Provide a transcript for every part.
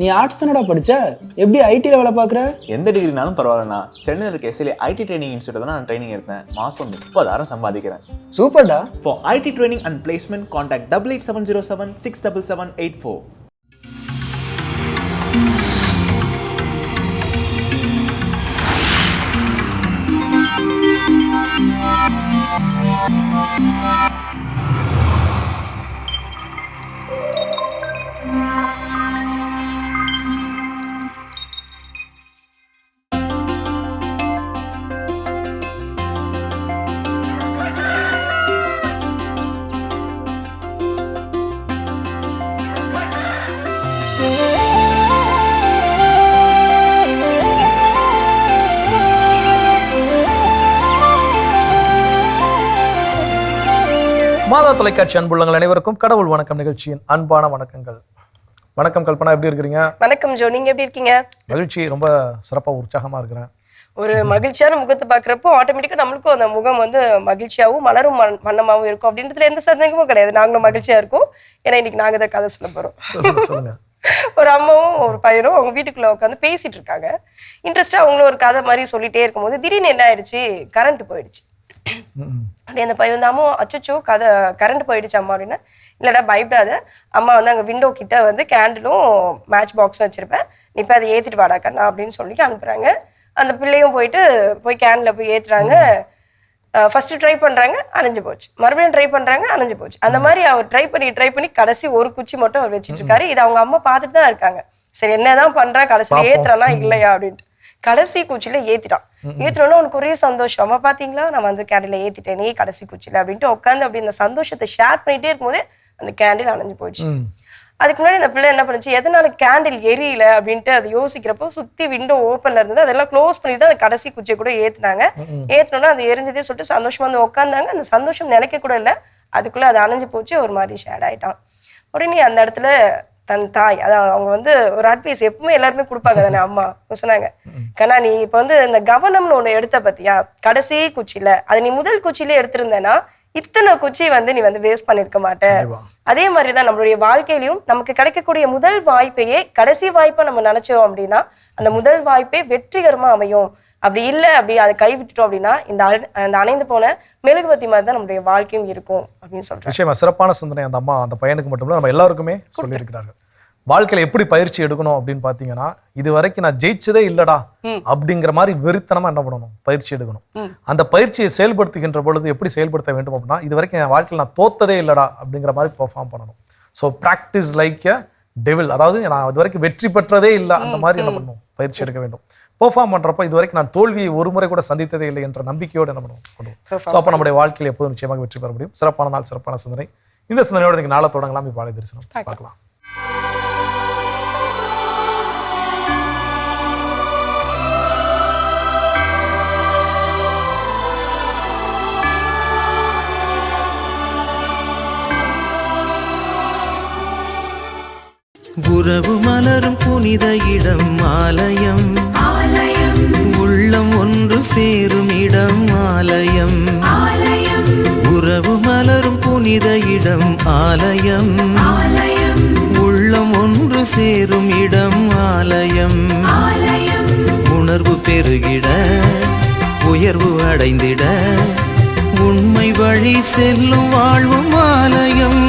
நீ ஆர்ட்ஸ் தானடா படிச்ச, எப்படி ஐடில வேலை பார்க்குற? எந்த டிகிரினாலும் பரவாயில்லண்ணா. சென்னையில் இருக்க எஸ்எல்ஏ ஐடி ட்ரைனிங் இன்ஸ்டியூட் தான் நான் ட்ரைனிங் எடுத்தேன். மாதம் 30,000 சம்பாதிக்கிறேன். சூப்பர்டா. For IT training and placement, contact 88707 67784. மாதா தொலைக்காட்சி அன்புள்ளங்கள் அனைவருக்கும் கடவுள் வணக்கம் நிகழ்ச்சியின் அன்பான வணக்கங்கள். வணக்கம் கல்பனா, எப்படி இருக்கிறீங்க? வணக்கம் ஜோ, நீங்க எப்படி இருக்கீங்க? மகிழ்ச்சி, ரொம்ப சிறப்பா உற்சாகமா இருக்கிறேன். ஒரு மகிழ்ச்சியான முகத்தை பாக்குறப்போ ஆட்டோமேட்டிக்கா நம்மளுக்கும் அந்த முகம் வந்து மகிழ்ச்சியாவும் மலரும் வண்ணமாவும் இருக்கும் அப்படின்றதுல எந்த சந்தேகமும் கிடையாது. நாங்களும் மகிழ்ச்சியா இருக்கோம். ஏன்னா இன்னைக்கு நாங்க தான் கதை சொல்ல போறோம். சொல்லுங்க. ஒரு அம்மாவும் ஒரு பையனும் அவங்க வீட்டுக்குள்ள உட்காந்து பேசிட்டு இருக்காங்க. இன்ட்ரெஸ்டா அவங்களும் ஒரு கதை மாதிரி சொல்லிட்டே இருக்கும்போது திடீர்னு என்ன ஆயிடுச்சு, கரண்ட் போயிடுச்சு. அப்படியே அந்த பையன் வந்து அம்மா அச்சோ கரண்ட் போயிடுச்சு அம்மா அப்படின்னா, இல்லடா பயப்படாத, அம்மா வந்து அங்கே விண்டோ கிட்ட வந்து கேண்டிலும் மேட்ச் பாக்ஸும் வச்சிருப்பேன், நீ இப்போ அதை ஏற்றிட்டு வாடா கண்ணா அப்படின்னு சொல்லி அனுப்புறாங்க. அந்த பிள்ளையும் போய் கேண்டில் போய் ஏற்றுறாங்க. ஃபர்ஸ்ட் ட்ரை பண்றாங்க, அணைஞ்சு போச்சு. மறுபடியும் ட்ரை பண்றாங்க, அணைஞ்சு போச்சு. அந்த மாதிரி அவர் ட்ரை பண்ணி கடைசி ஒரு குச்சி மட்டும் அவர் வச்சுட்டு இருக்காரு. இது அவங்க அம்மா பார்த்துட்டு தான் இருக்காங்க. சரி என்னதான் பண்றான், கடைசியில ஏத்துறானா இல்லையா அப்படின்ட்டு கடைசி குச்சியில ஏத்திட்டான். ஏத்துறோன்னா உனக்கு ஒரே சந்தோஷம், அம்மா பாத்தீங்களா நான் வந்து கேண்டில ஏத்திட்டேனே கடைசி குச்சியில அப்படின்ட்டு உட்காந்து அப்படி அந்த சந்தோஷத்தை ஷேர் பண்ணிட்டே இருக்கும்போதே அந்த கேண்டில் அணைஞ்சு போயிடுச்சு. அதுக்கு முன்னாடி அந்த பிள்ளை என்ன பண்ணுச்சு, எதனால கேண்டில் எரியல அப்படின்ட்டு அதை யோசிக்கிறப்போ சுத்தி விண்டோ ஓப்பன்ல இருந்து அதெல்லாம் க்ளோஸ் பண்ணிட்டு அந்த கடைசி குச்சியை கூட ஏத்துனாங்க. ஏத்தனோன்னா அது எரிஞ்சதே சொல்லிட்டு சந்தோஷமா வந்து உட்காந்தாங்க. அந்த சந்தோஷம் நினைக்க கூட இல்லை, அதுக்குள்ள அது அணைஞ்சு போச்சு, ஒரு மாதிரி ஷேட் ஆயிட்டான். உடனே அந்த இடத்துல தன் தாய், அதான் அவங்க வந்து ஒரு அட்வைஸ் எப்பவுமே எல்லாருமே கொடுப்பாங்க தானே, அம்மா சொன்னாங்க, கண்ணா நீ இப்ப வந்து இந்த கவனம்னு ஒண்ணு எடுத்த பத்தியா, கடைசி குச்சியில அது நீ முதல் குச்சியில எடுத்திருந்தேன்னா இத்தனை குச்சி வந்து நீ வந்து வேஸ்ட் பண்ணிருக்க மாட்டேன். அதே மாதிரிதான் நம்மளுடைய வாழ்க்கையிலையும் நமக்கு கிடைக்கக்கூடிய முதல் வாய்ப்பையே கடைசி வாய்ப்பா நம்ம நினைச்சோம் அப்படின்னா அந்த முதல் வாய்ப்பே வெற்றிகரமா அமையும். அப்படி இல்லை, அப்படி அதை கைவிட்டுட்டோம் அப்படின்னா இந்த அணைந்து போன மெழுகுவத்தி மாதிரி தான் நம்மளுடைய வாழ்க்கையும் இருக்கும் அப்படின்னு சொல்றேன். நிச்சயமா சிறப்பான சிந்தனை அந்த அம்மா அந்த பையனுக்கு மட்டும் இல்ல நம்ம எல்லாருக்குமே சொல்லியிருக்கிறார்கள். வாழ்க்கையில எப்படி பயிற்சி எடுக்கணும் அப்படின்னு பாத்தீங்கன்னா, இது வரைக்கும் நான் ஜெயிச்சதே இல்லடா அப்படிங்கிற மாதிரி வெறித்தனமா என்ன பண்ணணும், பயிற்சி எடுக்கணும். அந்த பயிற்சியை செயல்படுத்துகின்ற பொழுது எப்படி செயல்படுத்த வேண்டும் அப்படின்னா, இது வரைக்கும் என் வாழ்க்கையில் நான் தோத்ததே இல்லடா அப்படிங்கிற மாதிரி பெர்ஃபார்ம் பண்ணணும். So practice like a devil, அதாவது நான் இது வரைக்கும் வெற்றி பெற்றதே இல்லை அந்த மாதிரி என்ன பண்ணணும், பயிற்சி எடுக்க வேண்டும். பெர்ஃபார்ம் பண்றப்ப இது வரைக்கும் நான் தோல்வியை ஒரு முறை கூட சந்தித்ததே இல்லை என்ற நம்பிக்கையோடு என்ன பண்ணுவோம். ஸோ அப்போ நம்முடைய வாழ்க்கையில் எப்போதும் நிச்சயமாக வெற்றி பெற முடியும். சிறப்பான நாள், சிறப்பான சிந்தனை. இந்த சிந்தனையோட இன்னைக்கு நாளை தொடங்கலாம். இப்போ பாலை தரிசனம் பார்க்கலாம். உறவு மலரும் புனித இடம் ஆலயம், உள்ளம் ஒன்று சேரும் இடம் ஆலயம். உறவு மலரும் புனித இடம் ஆலயம், உள்ளம் ஒன்று சேரும் இடம் ஆலயம். உணர்வு பெருகிட உயர்வு அடைந்திட உண்மை வழி செல்லும் வாழ்வும் ஆலயம்.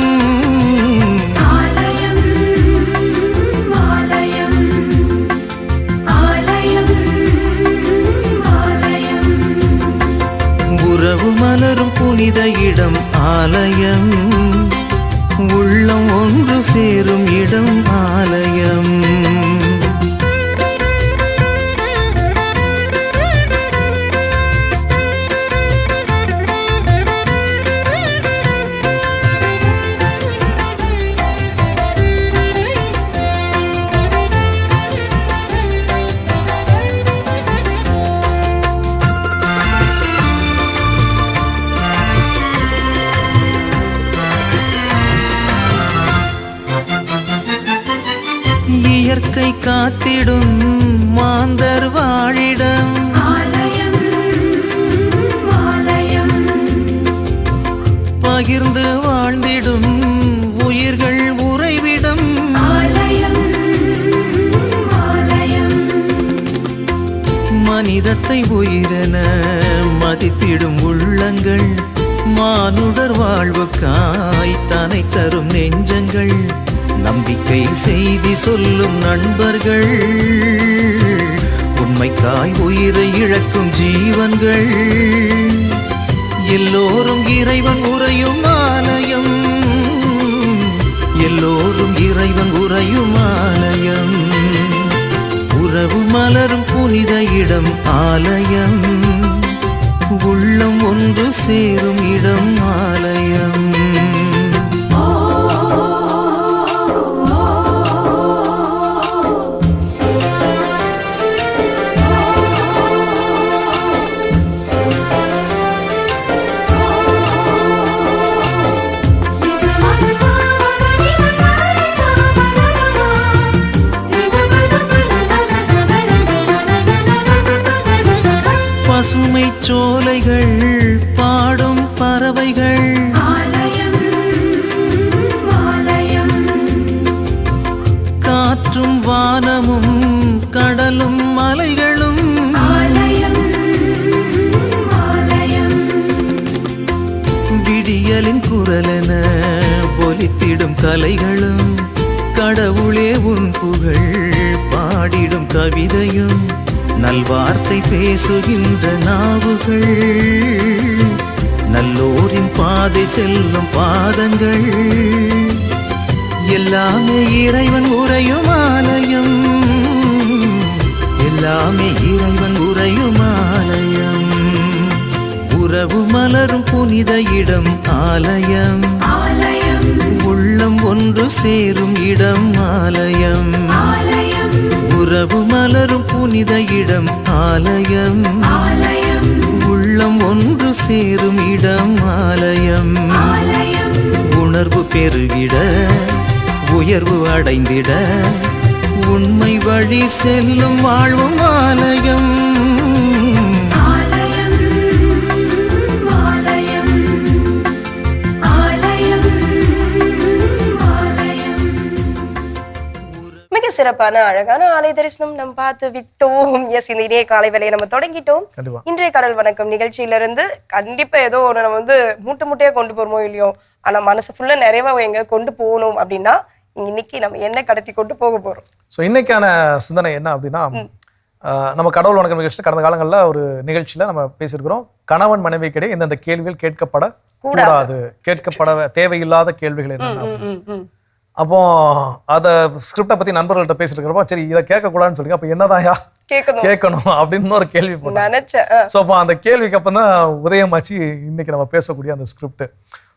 உறவு மலரும் புனித இடம் ஆலயம், உள்ளம் ஒன்று சேரும் இடம் ஆலயம். இயற்கை காத்திடும் மாந்தர் வாழிடம் பகிர்ந்து வாழ்ந்திடும் உயிர்கள் உறைவிடம் மனிதத்தை உயிரென மதித்திடும் உள்ளங்கள், மானுடர் வாழ்வுக்காய் தனை தரும் நெஞ்சங்கள், நம்பிக்கை செய்தி சொல்லும் நண்பர்கள், உண்மைக்காய் உயிரை இழக்கும் ஜீவன்கள், எல்லோரும் இறைவன் உறையும் ஆலயம், எல்லோரும் இறைவன் உறையும் ஆலயம், உறவு மலரும் புனித இடம் ஆலயம், உள்ளம் ஒன்று சேரும் இடம் ஆலயம். பசுமை சோலைகள் பாடும் பறவைகள், காற்றும் வானமும் கடலும் மலைகளும், விடியலின் குரலென ஒலித்திடும் கலைகளும், கடவுளே உன் புகழ் பாடிடும் கவிதையும், நல்வார்த்தை பேசுகின்ற நாவுகள், நல்லோரின் பாதை செல்லும் பாதங்கள், எல்லாமே இறைவன் உறையும் ஆலயம், எல்லாமே இறைவன் உறையும் ஆலயம், உறவு மலரும் புனித இடம் ஆலயம், உள்ளம் ஒன்று சேரும் இடம் ஆலயம், உறவு மலரும் புனித இடம் ஆலயம், உள்ளம் ஒன்று சேரும் இடம் ஆலயம், உணர்வு பெருகிட உயர்வு அடைந்திட உண்மை வழி செல்லும் வாழ்வும் ஆலயம். சிறப்பான அழகான ஆலய தரிசனம் நம்ம பார்த்து விட்டோம். எஸ், இந்த இணைய காலை வேலையை நம்ம தொடங்கிட்டோம். இன்றைய கடல் வணக்கம் நிகழ்ச்சியில இருந்து கண்டிப்பா ஏதோ ஒண்ணு நம்ம வந்து மூட்டையா கொண்டு போறோமோ இல்லையோ, ஆனா மனசு ஃபுல்லா நிறைவா எங்க கொண்டு போகணும் அப்படின்னா இன்னைக்கு நம்ம என்ன கடத்தி கொண்டு போக போறோம். ஸோ இன்னைக்கான சிந்தனை என்ன அப்படின்னா, நம்ம கடவுள் வணக்கம் நிகழ்ச்சி கடந்த காலங்களில் ஒரு நிகழ்ச்சியில நம்ம பேசியிருக்கிறோம். கணவன் மனைவிக்கிடையே எந்தெந்த கேள்விகள் கேட்கப்படக்கூடாது, கேட்கப்பட தேவையில்லாத கேள்விகள் என்ன. அப்போ அத ஸ்கிரிப்டை பத்தி நண்பர்கள்ட்ட பேசிருக்கிறப்போ, சரி இதை கேட்கக்கூடாதுன்னு சொல்லி அப்ப என்னதாயா கேட்கணும் அப்படின்னு ஒரு கேள்வி நினைச்சேன். ஸோ அப்போ அந்த கேள்விக்கு அப்போ தான் உதயமாச்சு இன்னைக்கு நம்ம பேசக்கூடிய அந்த ஸ்கிரிப்ட்.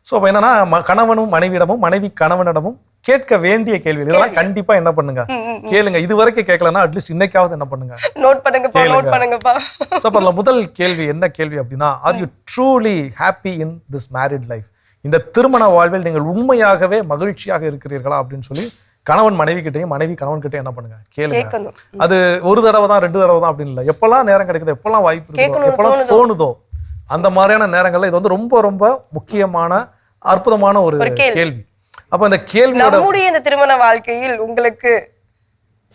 ஸோ அப்போ என்னன்னா, கணவனும் மனைவியிடமும் மனைவி கணவனிடமும் கேட்க வேண்டிய கேள்வி இதெல்லாம் கண்டிப்பா என்ன பண்ணுங்க, கேளுங்க. இது வரைக்கும் கேட்கலன்னா அட்லீஸ்ட் இன்னைக்காவது என்ன பண்ணுங்க, நோட் பண்ணுங்கப்பா. ஸோ அப்போ அதில் முதல் கேள்வி என்ன கேள்வி அப்படின்னா, are you truly happy in this married life? இந்த திருமண வாழ்வில் நீங்கள் உண்மையாகவே மகிழ்ச்சியாக இருக்கிறீர்களா அப்படின்னு சொல்லி கணவன் மனைவி கிட்டையும் மனைவி கணவன் கிட்டையும் என்ன பண்ணுங்க, கேளுங்க. அது ஒரு தடவை தான் 2 தடவை தான் அப்படின்னு இல்லை, எப்பெல்லாம் நேரம் கிடைக்குதோ, எப்பெல்லாம் வாய்ப்பு இருக்குதோ, எப்பெல்லாம் தோணுதோ அந்த மாதிரியான நேரங்கள்ல இது வந்து ரொம்ப ரொம்ப முக்கியமான அற்புதமான ஒரு கேள்வி. அப்ப இந்த கேள்வியோட இந்த திருமண வாழ்க்கையில் உங்களுக்கு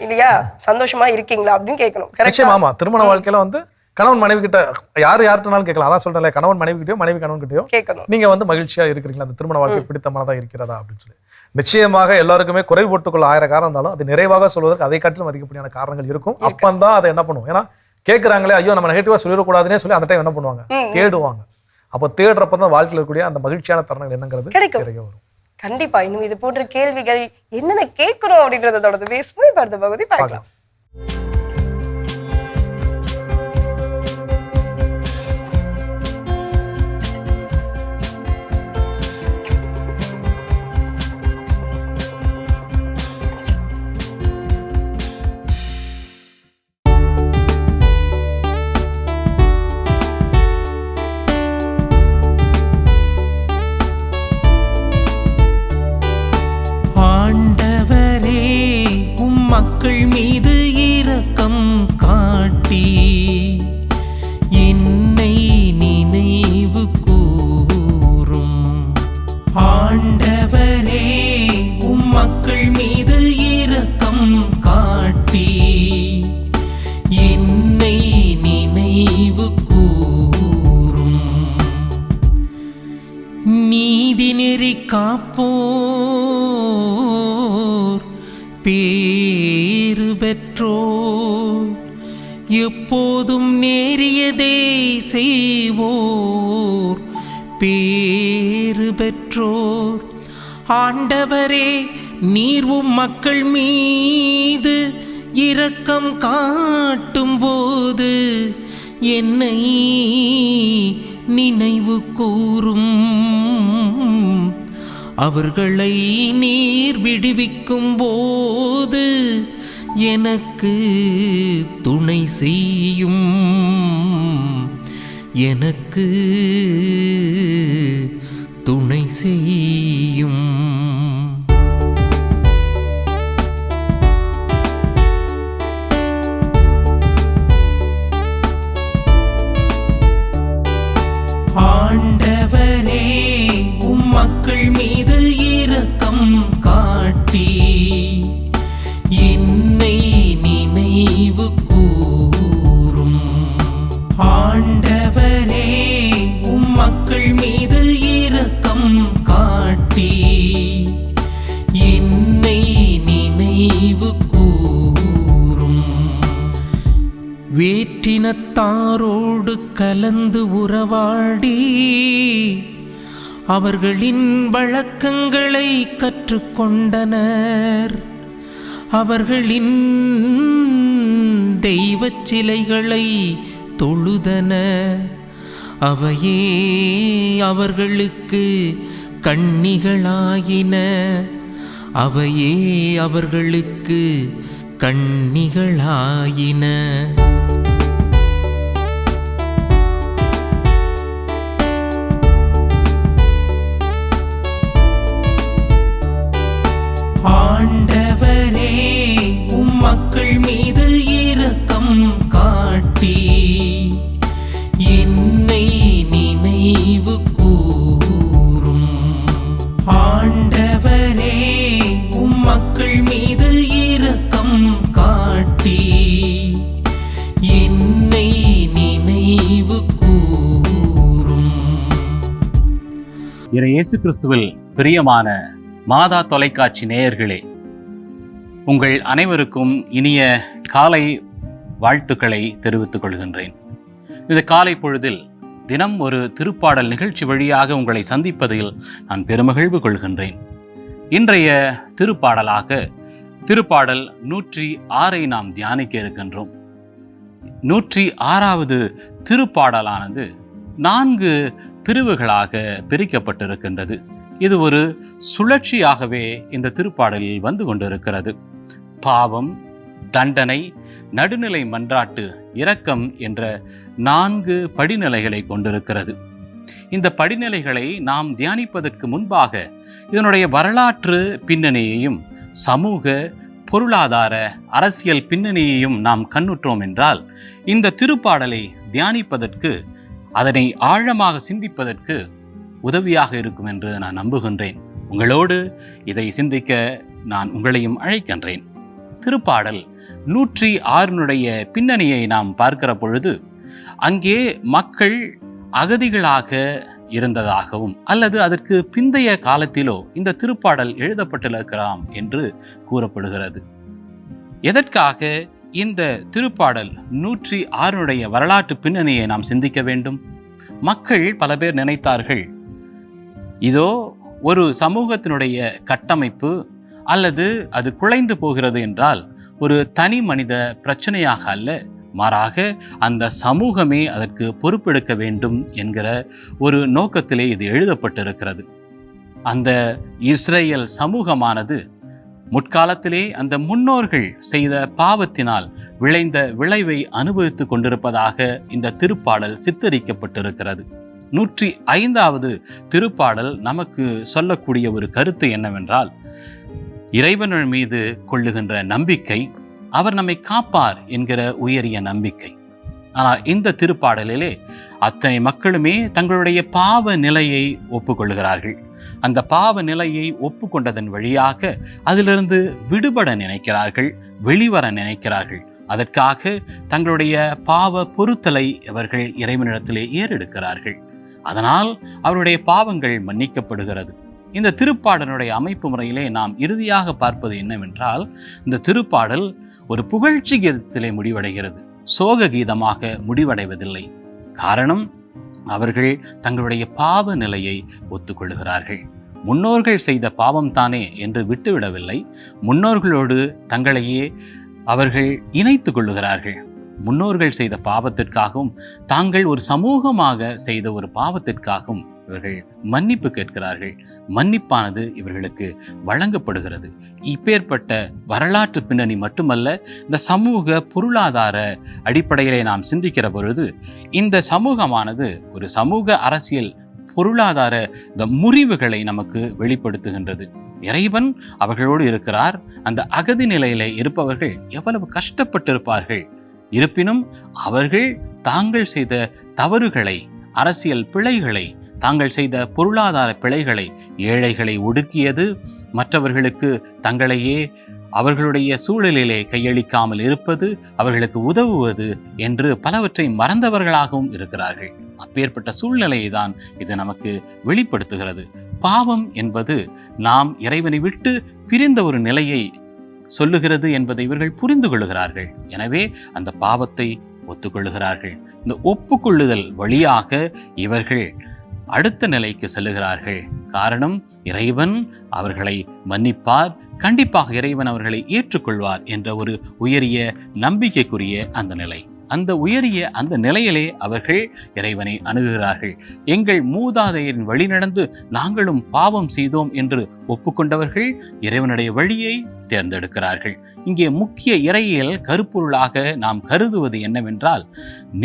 இல்லையா சந்தோஷமா இருக்கீங்களா அப்படின்னு கேட்கணும். நிச்சயமா. ஆமா, திருமண வாழ்க்கையில வந்து கணவன் மனைவி கிட்ட யார்கிட்டனாலும் கேட்கலாம். அதான் சொல்றேன், கணவன் மனைவி கிட்டயோ மனைவி கணவன் கிட்டயோ நீங்க வந்து மகிழ்ச்சியா இருக்கிறீங்களா, அந்த திருமண வாழ்க்கை பிடித்தமானதா இருக்கிறதா அப்படின்னு சொல்லி. நிச்சயமாக எல்லாருக்குமே குறைவு போட்டுக்கொள்ள 1000 காரணம் இருந்தாலும் அது நிறைவாக சொல்வதற்கு அதை காட்டிலும் அதிகப்படியான காரணங்கள் இருக்கும். அப்பந்தான் அதை என்ன பண்ணுவோம், ஏன்னா கேட்கறாங்களே ஐயோ நம்ம நெகட்டிவா சொல்லிடக்கூடாதுன்னே சொல்லி அந்த டைம் என்ன பண்ணுவாங்க, தேடுவாங்க. அப்போ தேடுறப்பதான் வாழ்க்கையில் இருக்கக்கூடிய அந்த மகிழ்ச்சியான தருணங்கள் என்னங்கிறது கிடைக்க வரும். கண்டிப்பா. இன்னும் இது போன்ற கேள்விகள் என்னென்ன கேட்கணும் அப்படின்றத தொடர்ந்து பேசுவோம். இப்ப அடுத்த பகுதி பார்க்கலாம். மக்கள் மீது இரக்கம் காட்டி என்னை நினைவு கூரும். ஆண்டவரே உம் மக்கள் மீது இரக்கம் காட்டி என்னை நினைவு பெற்றோர், எப்போதும் நேரியதே செய்வோர் பேறு பெற்றோர். ஆண்டவரே, நீர் உம் மக்கள் மீது இரக்கம் காட்டும் போது என்னை நினைவு கூரும். அவர்களை நீர் விடுவிக்கும் போது எனக்கு துணை செய்யும். எனக்கு துணை செய்யும். ஆண்டவரே, உம் மக்கள் மீது இரக்கம் காட்டி என்னை நினைவு கூரும். ஆண்டவரே, உம் மக்கள் மீது இரக்கம் காட்டி என்னை நினைவு கூரும். வேற்றினத்தாரோடு கலந்து உறவாடி அவர்களின் வழக்கங்களை கற்றுக்கொண்டனர். அவர்களின் தெய்வச் சிலைகளை தொழுதனர். அவையே அவர்களுக்கு கண்ணிகளாயின. அவையே அவர்களுக்கு கண்ணிகளாயின. ஆண்டவரே, உம் மக்கள் மீது இரக்கம் காட்டி என்னை நினைவு கூரும். ஆண்டவரே, உம் மக்கள் மீது இரக்கம் காட்டி என்னை நினைவு கூரும். இயேசு கிறிஸ்துவில் பிரியமான மாதா தொலைக்காட்சி நேயர்களே, உங்கள் அனைவருக்கும் இனிய காலை வாழ்த்துக்களை தெரிவித்துக் கொள்கின்றேன். இந்த காலை பொழுதில் தினம் ஒரு திருப்பாடல் நிகழ்ச்சி வழியாக உங்களை சந்திப்பதில் நான் பெருமகிழ்வு கொள்கின்றேன். இன்றைய திருப்பாடலாக திருப்பாடல் 106 நாம் தியானிக்க இருக்கின்றோம். 106வது திருப்பாடலானது 4 பிரிவுகளாக பிரிக்கப்பட்டிருக்கின்றது. இது ஒரு சுழற்சியாகவே இந்த திருப்பாடலில் வந்து கொண்டிருக்கிறது. பாவம், தண்டனை, நடுநிலை மன்றாட்டு, இரக்கம் என்ற 4 படிநிலைகளை கொண்டிருக்கிறது. இந்த படிநிலைகளை நாம் தியானிப்பதற்கு முன்பாக இதனுடைய வரலாற்று பின்னணியையும் சமூக, பொருளாதார, அரசியல் பின்னணியையும் நாம் கண்ணுற்றோம் என்றால் இந்த திருப்பாடலை தியானிப்பதற்கு, அதனை ஆழமாக சிந்திப்பதற்கு உதவியாக இருக்கும் என்று நான் நம்புகின்றேன். உங்களோடு இதை சிந்திக்க நான் உங்களையும் அழைக்கின்றேன். திருப்பாடல் 106னுடைய பின்னணியை நாம் பார்க்கிற பொழுது அங்கே மக்கள் அகதிகளாக இருந்ததாகவும் அல்லது அதற்கு பிந்தைய காலத்திலோ இந்த திருப்பாடல் எழுதப்பட்டிருக்கலாம் என்று கூறப்படுகிறது. எதற்காக இந்த திருப்பாடல் 106னுடைய வரலாற்று பின்னணியை நாம் சிந்திக்க வேண்டும்? மக்கள் பல பேர் நினைத்தார்கள், இதோ ஒரு சமூகத்தினுடைய கட்டமைப்பு அல்லது அது குலைந்து போகிறது என்றால் ஒரு தனி மனித பிரச்சனையாக அல்ல, மாறாக அந்த சமூகமே அதற்கு பொறுப்பெடுக்க வேண்டும் என்கிற ஒரு நோக்கத்திலே இது எழுதப்பட்டிருக்கிறது. அந்த இஸ்ரேல் சமூகமானது முற்காலத்திலே அந்த முன்னோர்கள் செய்த பாவத்தினால் விளைந்த விளைவை அனுபவித்து கொண்டிருப்பதாக இந்த திருப்பாடல் சித்தரிக்கப்பட்டிருக்கிறது. 105வது திருப்பாடல் நமக்கு சொல்லக்கூடிய ஒரு கருத்து என்னவென்றால், இறைவன் மீது கொள்ளுகின்ற நம்பிக்கை, அவர் நம்மை காப்பார் என்கிற உயரிய நம்பிக்கை. ஆனால் இந்த திருப்பாடலிலே அத்தனை மக்களுமே தங்களுடைய பாவ நிலையை ஒப்புக்கொள்கிறார்கள். அந்த பாவ நிலையை ஒப்புக்கொண்டதன் வழியாக அதிலிருந்து விடுபட நினைக்கிறார்கள், வெளிவர நினைக்கிறார்கள். அதற்காக தங்களுடைய பாவ பொறுத்தலை அவர்கள் இறைவனிடத்திலே ஏறெடுக்கிறார்கள். அதனால் அவருடைய பாவங்கள் மன்னிக்கப்படுகிறது. இந்த திருப்பாடலுடைய அமைப்பு முறையிலே நாம் இறுதியாக பார்ப்பது என்னவென்றால், இந்த திருப்பாடல் ஒரு புகழ்ச்சி கீதத்திலே முடிவடைகிறது, சோக கீதமாக முடிவடைவதில்லை. காரணம், அவர்கள் தங்களுடைய பாவ நிலையை ஒத்துக்கொள்ளுகிறார்கள். முன்னோர்கள் செய்த பாவம் தானே என்று விட்டுவிடவில்லை, முன்னோர்களோடு தங்களையே அவர்கள் இணைத்து கொள்ளுகிறார்கள். முன்னோர்கள் செய்த பாவத்திற்காகவும் தாங்கள் ஒரு சமூகமாக செய்த ஒரு பாவத்திற்காகவும் இவர்கள் மன்னிப்பு கேட்கிறார்கள். மன்னிப்பானது இவர்களுக்கு வழங்கப்படுகிறது. இப்பேற்பட்ட வரலாற்று பின்னணி மட்டுமல்ல, இந்த சமூக பொருளாதார அடிப்படையிலே நாம் சிந்திக்கிற பொழுது இந்த சமூகமானது ஒரு சமூக அரசியல் பொருளாதார இந்த முறிவுகளை நமக்கு வெளிப்படுத்துகின்றது. இறைவன் அவர்களோடு இருக்கிறார். அந்த அகதி நிலையில இருப்பவர்கள் எவ்வளவு கஷ்டப்பட்டிருப்பார்கள். இருப்பினும் அவர்கள் தாங்கள் செய்த தவறுகளை, அரசியல் பிழைகளை, தாங்கள் செய்த பொருளாதார பிழைகளை, ஏழைகளை ஒடுக்கியது, மற்றவர்களுக்கு தங்களையே அவர்களுடைய சூழலிலே கையளிக்காமல் இருப்பது, அவர்களுக்கு உதவுவது என்று பலவற்றை மறந்தவர்களாகவும் இருக்கிறார்கள். அப்பேற்பட்ட சூழ்நிலையை தான் இது நமக்கு வெளிப்படுத்துகிறது. பாவம் என்பது நாம் இறைவனை விட்டு பிரிந்த ஒரு நிலையை சொல்லுகிறது என்பதை இவர்கள் புரிந்து கொள்ளுகிறார்கள். எனவே அந்த பாவத்தை ஒத்துக்கொள்ளுகிறார்கள். இந்த ஒப்புக்கொள்ளுதல் வழியாக இவர்கள் அடுத்த நிலைக்கு செல்லுகிறார்கள். காரணம், இறைவன் அவர்களை மன்னிப்பார், கண்டிப்பாக இறைவன் அவர்களை ஏற்றுக்கொள்வார் என்ற ஒரு உயரிய நம்பிக்கைக்குரிய அந்த நிலை. அந்த உயரிய அந்த நிலையிலே அவர்கள் இறைவனை அணுகுகிறார்கள். எங்கள் மூதாதையரின் வழி நடந்து நாங்களும் பாவம் செய்தோம் என்று ஒப்புக்கொண்டவர்கள் இறைவனுடைய வழியை தேர்ந்தெடுக்கிறார்கள். இங்கே முக்கிய இறையியல் கருப்பொருளாக நாம் கருதுவது என்னவென்றால்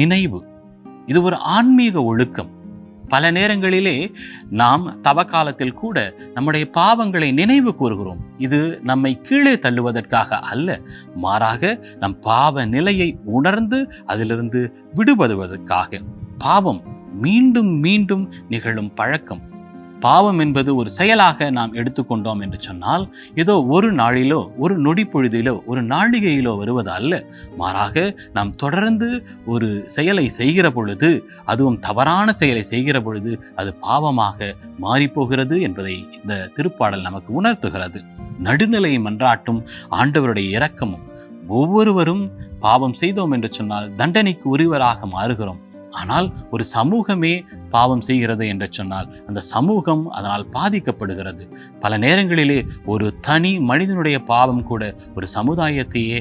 நினைவு. இது ஒரு ஆன்மீக ஒழுக்கம். பல நேரங்களிலே நாம் தவக்காலத்தில் கூட நம்முடைய பாவங்களை நினைவு கூறுகிறோம். இது நம்மை கீழே தள்ளுவதற்காக அல்ல, மாறாக நம் பாவ நிலையை உணர்ந்து அதிலிருந்து விடுபடுவதற்காக. பாவம் மீண்டும் மீண்டும் நிகழும் பழக்கம். பாவம் என்பது ஒரு செயலாக நாம் எடுத்துக்கொண்டோம் என்று சொன்னால் ஏதோ ஒரு நாளிலோ, ஒரு நொடி பொழுதிலோ, ஒரு நாழிகையிலோ வருவது அல்ல. மாறாக நாம் தொடர்ந்து ஒரு செயலை செய்கிற பொழுது, அதுவும் தவறான செயலை செய்கிற பொழுது அது பாவமாக மாறிப்போகிறது என்பதை இந்த திருப்பாடல் நமக்கு உணர்த்துகிறது. நடுநிலை மன்றாட்டும் ஆண்டவருடைய இரக்கமும். ஒவ்வொருவரும் பாவம் செய்தோம் என்று சொன்னால் தண்டனைக்கு உரியவராக மாறுகிறோம். ஆனால் ஒரு சமூகமே பாவம் செய்கிறது என்று சொன்னால் அந்த சமூகம் அதனால் பாதிக்கப்படுகிறது. பல நேரங்களிலே ஒரு தனி மனிதனுடைய பாவம் கூட ஒரு சமுதாயத்தையே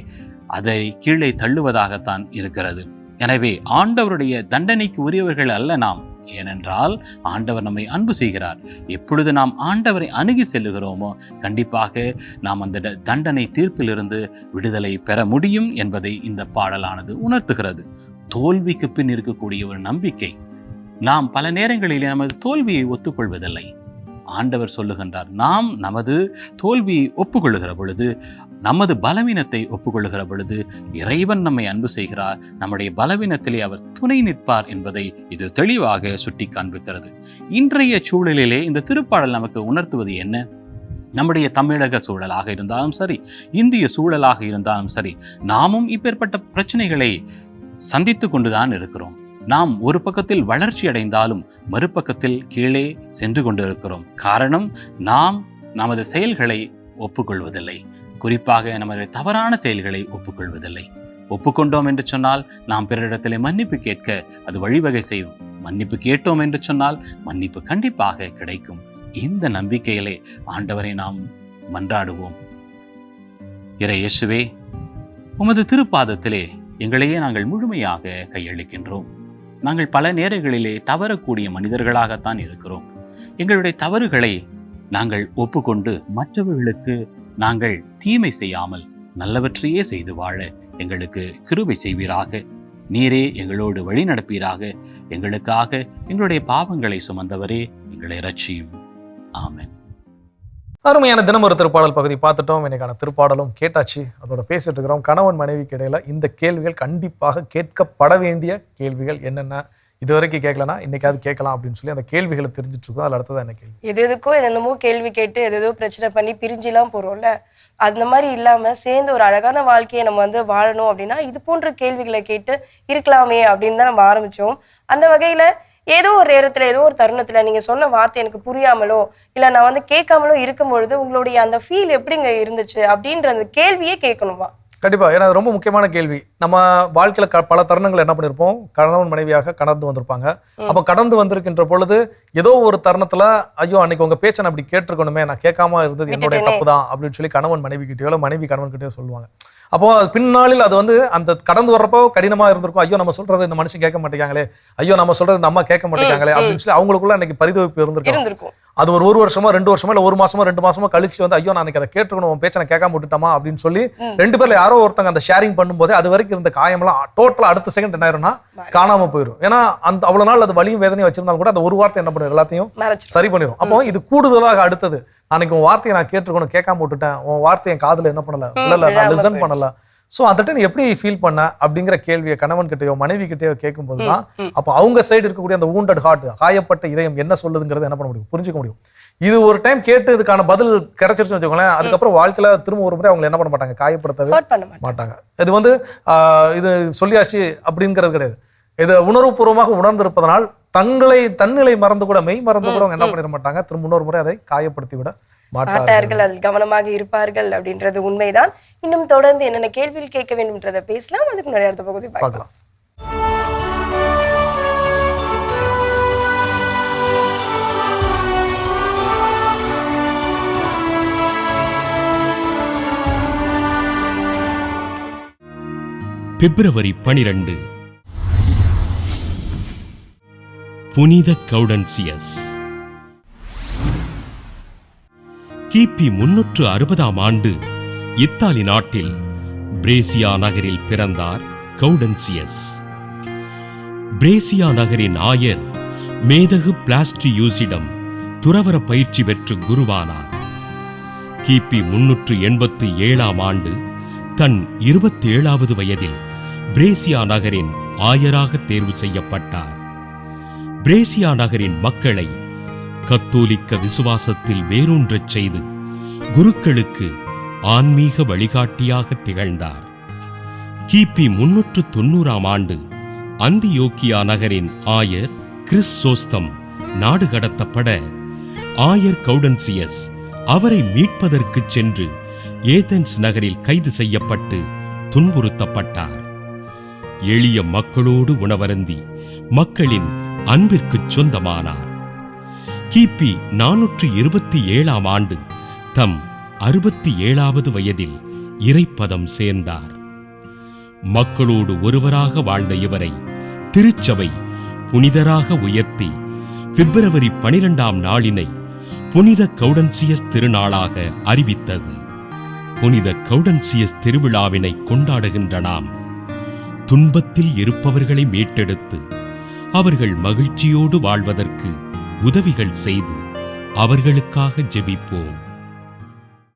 அதை கீழே தள்ளுவதாகத்தான் இருக்கிறது. எனவே ஆண்டவருடைய தண்டனைக்கு உரியவர்கள் அல்ல நாம். ஏனென்றால் ஆண்டவர் நம்மை அன்பு செய்கிறார். எப்பொழுது நாம் ஆண்டவரை அணுகி செல்லுகிறோமோ கண்டிப்பாக நாம் அந்த தண்டனை தீர்ப்பிலிருந்து விடுதலை பெற முடியும் என்பதை இந்த பாடலானது உணர்த்துகிறது. தோல்விக்கு பின் இருக்கக்கூடிய ஒரு நம்பிக்கை. நாம் பல நேரங்களிலே நமது தோல்வியை ஒத்துக்கொள்வதில்லை. ஆண்டவர் சொல்லுகின்றார், நாம் நமது தோல்வியை ஒப்புக்கொள்ளுகிற பொழுது, நமது பலவீனத்தை ஒப்புக்கொள்ளுகிற பொழுது இறைவன் நம்மை அன்பு செய்கிறார். நம்முடைய பலவீனத்திலே அவர் துணை நிற்பார் என்பதை இது தெளிவாக சுட்டி காண்பிக்கிறது. இன்றைய சூழலிலே இந்த திருப்பாடல் நமக்கு உணர்த்துவது என்ன? நம்முடைய தமிழக சூழலாக இருந்தாலும் சரி, இந்திய சூழலாக இருந்தாலும் சரி, நாமும் இப்பேற்பட்ட பிரச்சனைகளை சந்தித்து கொண்டுதான் இருக்கிறோம். நாம் ஒரு பக்கத்தில் வளர்ச்சி அடைந்தாலும் மறுபக்கத்தில் கீழே சென்று கொண்டிருக்கிறோம். காரணம், நாம் நமது செயல்களை ஒப்புக்கொள்வதில்லை. குறிப்பாக நமது தவறான செயல்களை ஒப்புக்கொள்வதில்லை. ஒப்புக்கொண்டோம் என்று சொன்னால் நாம் பிறரிடத்திலே மன்னிப்பு கேட்க அது வழிவகை செய்யும். மன்னிப்பு கேட்டோம் என்று சொன்னால் மன்னிப்பு கண்டிப்பாக கிடைக்கும். இந்த நம்பிக்கையிலே ஆண்டவரை நாம் மன்றாடுவோம். இறை இயேசுவே, உமது திருப்பாதத்திலே எங்களையே நாங்கள் முழுமையாக கையளிக்கின்றோம். நாங்கள் பல நேரங்களிலே தவறக்கூடிய மனிதர்களாகத்தான் இருக்கிறோம். எங்களுடைய தவறுகளை நாங்கள் ஒப்புக்கொண்டு மற்றவர்களுக்கு நாங்கள் தீமை செய்யாமல் நல்லவற்றையே செய்து வாழ எங்களுக்கு கிருபை செய்வீராக. நீரே எங்களோடு வழி நடப்பீராக. எங்களுக்காக எங்களுடைய பாவங்களை சுமந்தவரே எங்களை இரட்சியும். ஆமென். அருமையான தினம் ஒரு திருப்பாடல் பகுதி பார்த்துட்டோம். இன்னைக்கான திருப்பாடலும் கேட்டாச்சு. அதோட பேசிட்டு இருக்கிறோம். கணவன் மனைவிக்கு இடையில இந்த கேள்விகள் கண்டிப்பாக கேட்கப்பட வேண்டிய கேள்விகள். என்னென்ன இதுவரைக்கும் கேட்கலன்னா இன்னைக்காவது கேட்கலாம் அப்படின்னு சொல்லி அந்த கேள்விகளை தெரிஞ்சுட்டு இருக்கோம். அதில் அடுத்ததான் என்ன கேள்வி? எதுக்கோ என்னென்னமோ கேள்வி கேட்டு எதோ பிரச்சனை பண்ணி பிரிஞ்சுலாம் போறோம்ல, அந்த மாதிரி இல்லாம சேர்ந்து ஒரு அழகான வாழ்க்கையை நம்ம வாழணும் அப்படின்னா இது போன்ற கேள்விகளை கேட்டு இருக்கலாமே அப்படின்னு தான் நம்ம ஆரம்பிச்சோம். அந்த வகையில ஏதோ ஒரு நேரத்துல, ஏதோ ஒரு தருணத்துல நீங்க சொன்ன வார்த்தை எனக்கு புரியாமலோ இல்ல நான் கேட்காமலோ இருக்கும் பொழுது உங்களுடைய அந்த ஃபீல் எப்படிங்க இருந்துச்சு அப்படின்ற அந்த கேள்வியே கேட்கணுமா? கண்டிப்பா, ஏன்னா அது ரொம்ப முக்கியமான கேள்வி. நம்ம வாழ்க்கையில பல தருணங்கள் என்ன பண்ணிருப்போம், கணவன் மனைவியாக கடந்து வந்திருப்பாங்க. அப்ப கடந்து வந்திருக்கின்ற பொழுது ஏதோ ஒரு தருணத்துல ஐயோ அன்னைக்கு உங்க பேச்சை நான் அப்படி கேட்டிருக்கணுமே, நான் கேட்காம இருந்தது என்னுடைய தப்பு தான் அப்படின்னு சொல்லி கணவன் மனைவி கிட்டயோ இல்ல மனைவி கணவன் கிட்டயோ சொல்லுவாங்க. அப்போ பின்னாளில் அது வந்து அந்த கடந்து வர்றப்போ கடினமா இருந்திருக்கும். ஐயோ நம்ம சொல்றது இந்த மனுஷன் கேட்க மாட்டேங்காங்களே, ஐயோ நம்ம சொல்றது இந்த அம்மா கேட்க மாட்டேங்காங்களே அப்படின்னு சொல்லி அவங்களுக்குள்ள அன்னைக்கு பரிதவிப்பு இருந்திருக்கும். அது ஒரு வருஷமா 2 வருஷமா இல்ல 1 மாசமா 2 மாசமா கழிச்சு வந்து ஐயோ நான் அதை கேட்டுக்கணும், உன் பேச்சை நான் கேட்காம விட்டுட்டோமா அப்படின்னு சொல்லி 2 பேர்ல யாரோ ஒருத்தங்க அந்த ஷேரிங் பண்ணும்போது அது வரைக்கும் இருந்த காயமெல்லாம் டோட்டலா அடுத்த செகண்ட் என்ன ஆயிரும்னா காணாம போயிடும். ஏன்னா அந்த அவ்வளவு நாள் அது வலியும் வேதனையும் வச்சிருந்தாலும் கூட அந்த ஒரு வார்த்தை என்ன பண்ணும் எல்லாத்தையும் சரி பண்ணிடும். அப்போ இது கூடுதலாக அடுத்தது அன்னைக்கு உன் வார்த்தையை நான் கேட்டுக்கணும், கேட்காம விட்டுட்டேன், உன் வார்த்தையை என் காதுல என்ன பண்ணல இல்ல நான் லிசன் பண்ணல. ஸோ அந்த டைம் எப்படி ஃபீல் பண்ண அப்படிங்கிற கேள்வியை கணவன் கிட்டயோ மனைவி கிட்டயோ கேட்கும் போதுதான் அப்போ அவங்க சைடு இருக்கக்கூடிய அந்த wounded heart, காயப்பட்ட இதயம் என்ன சொல்லுதுங்கிறது என்ன பண்ண முடியும், புரிஞ்சுக்க முடியும். இது ஒரு டைம் கேட்டு இதுக்கான பதில் கிடைச்சிருச்சுன்னு வச்சுக்கோங்களேன், அதுக்கப்புறம் வாழ்க்கையில திரும்ப ஒரு முறை அவங்க என்ன பண்ண மாட்டாங்க, காயப்படுத்தவே மாட்டாங்க. இது வந்து இது சொல்லியாச்சு அப்படிங்கிறது கிடையாது. இது உணர்வுபூர்வமாக உணர்ந்திருப்பதனால் தன்னிலை மறந்து கூட மெய் மறந்து கூட அவங்க என்ன பண்ணிட மாட்டாங்க, திரும்ப இன்னொரு முறை அதை காயப்படுத்தி விட மாட்டார்கள். அதில் கவனமாக இருப்பார்கள் அப்படின்றது உண்மைதான். இன்னும் தொடர்ந்து என்னென்ன கேள்வியில் கேட்க வேண்டும்ன்றதை பேசலாம். அதுக்கு முன்னாடி அடுத்த பகுதி பார்க்கலாம். பிப்ரவரி 12 புனித கௌடன்சியஸ். கிபி 360ஆம் ஆண்டு இத்தாலி நாட்டில் பிரேசியா நகரில் பிறந்தார் கௌடன்சியஸ். பிரேசியா நகரின் ஆயர் மேதகு பிளாஸ்டியூஸிடம் துறவற பயிற்சி பெற்று குருவானார். கிபி 387ஆம் ஆண்டு தன் 27வது வயதில் பிரேசியா நகரின் ஆயராக தேர்வு செய்யப்பட்டார். பிரேசியா நகரின் மக்களை கத்தோலிக்க விசுவாசத்தில் வேரூன்றச் செய்து குருக்களுக்கு ஆன்மீக வழிகாட்டியாக திகழ்ந்தார். கிபி 390ஆம் ஆண்டு அந்தியோக்கியா நகரின் ஆயர் கிறிஸ்தோஸ்தம் நாடு கடத்தப்பட ஆயர் கௌடன்சியஸ் அவரை மீட்பதற்கு சென்று ஏதென்ஸ் நகரில் கைது செய்யப்பட்டு துன்புறுத்தப்பட்டார். எளிய மக்களோடு உணவருந்தி மக்களின் அன்பிற்கு சொந்தமானார். கிபி 427ஆம் ஆண்டு தம் 67வது வயதில் இறைப்பதம் சேர்ந்தார். மக்களோடு ஒருவராக வாழ்ந்த இவரை திருச்சபை புனிதராக உயர்த்தி பிப்ரவரி 12ஆம் நாளினை புனித கௌடன்சியஸ் திருநாளாக அறிவித்தது. புனித கௌடன்சியஸ் திருவிழாவினை கொண்டாடுகின்ற நாம் துன்பத்தில் இருப்பவர்களை மீட்டெடுத்து அவர்கள் மகிழ்ச்சியோடு வாழ்வதற்கு உதவிகள் செய்து அவர்களுக்காக ஜெபிப்போம்.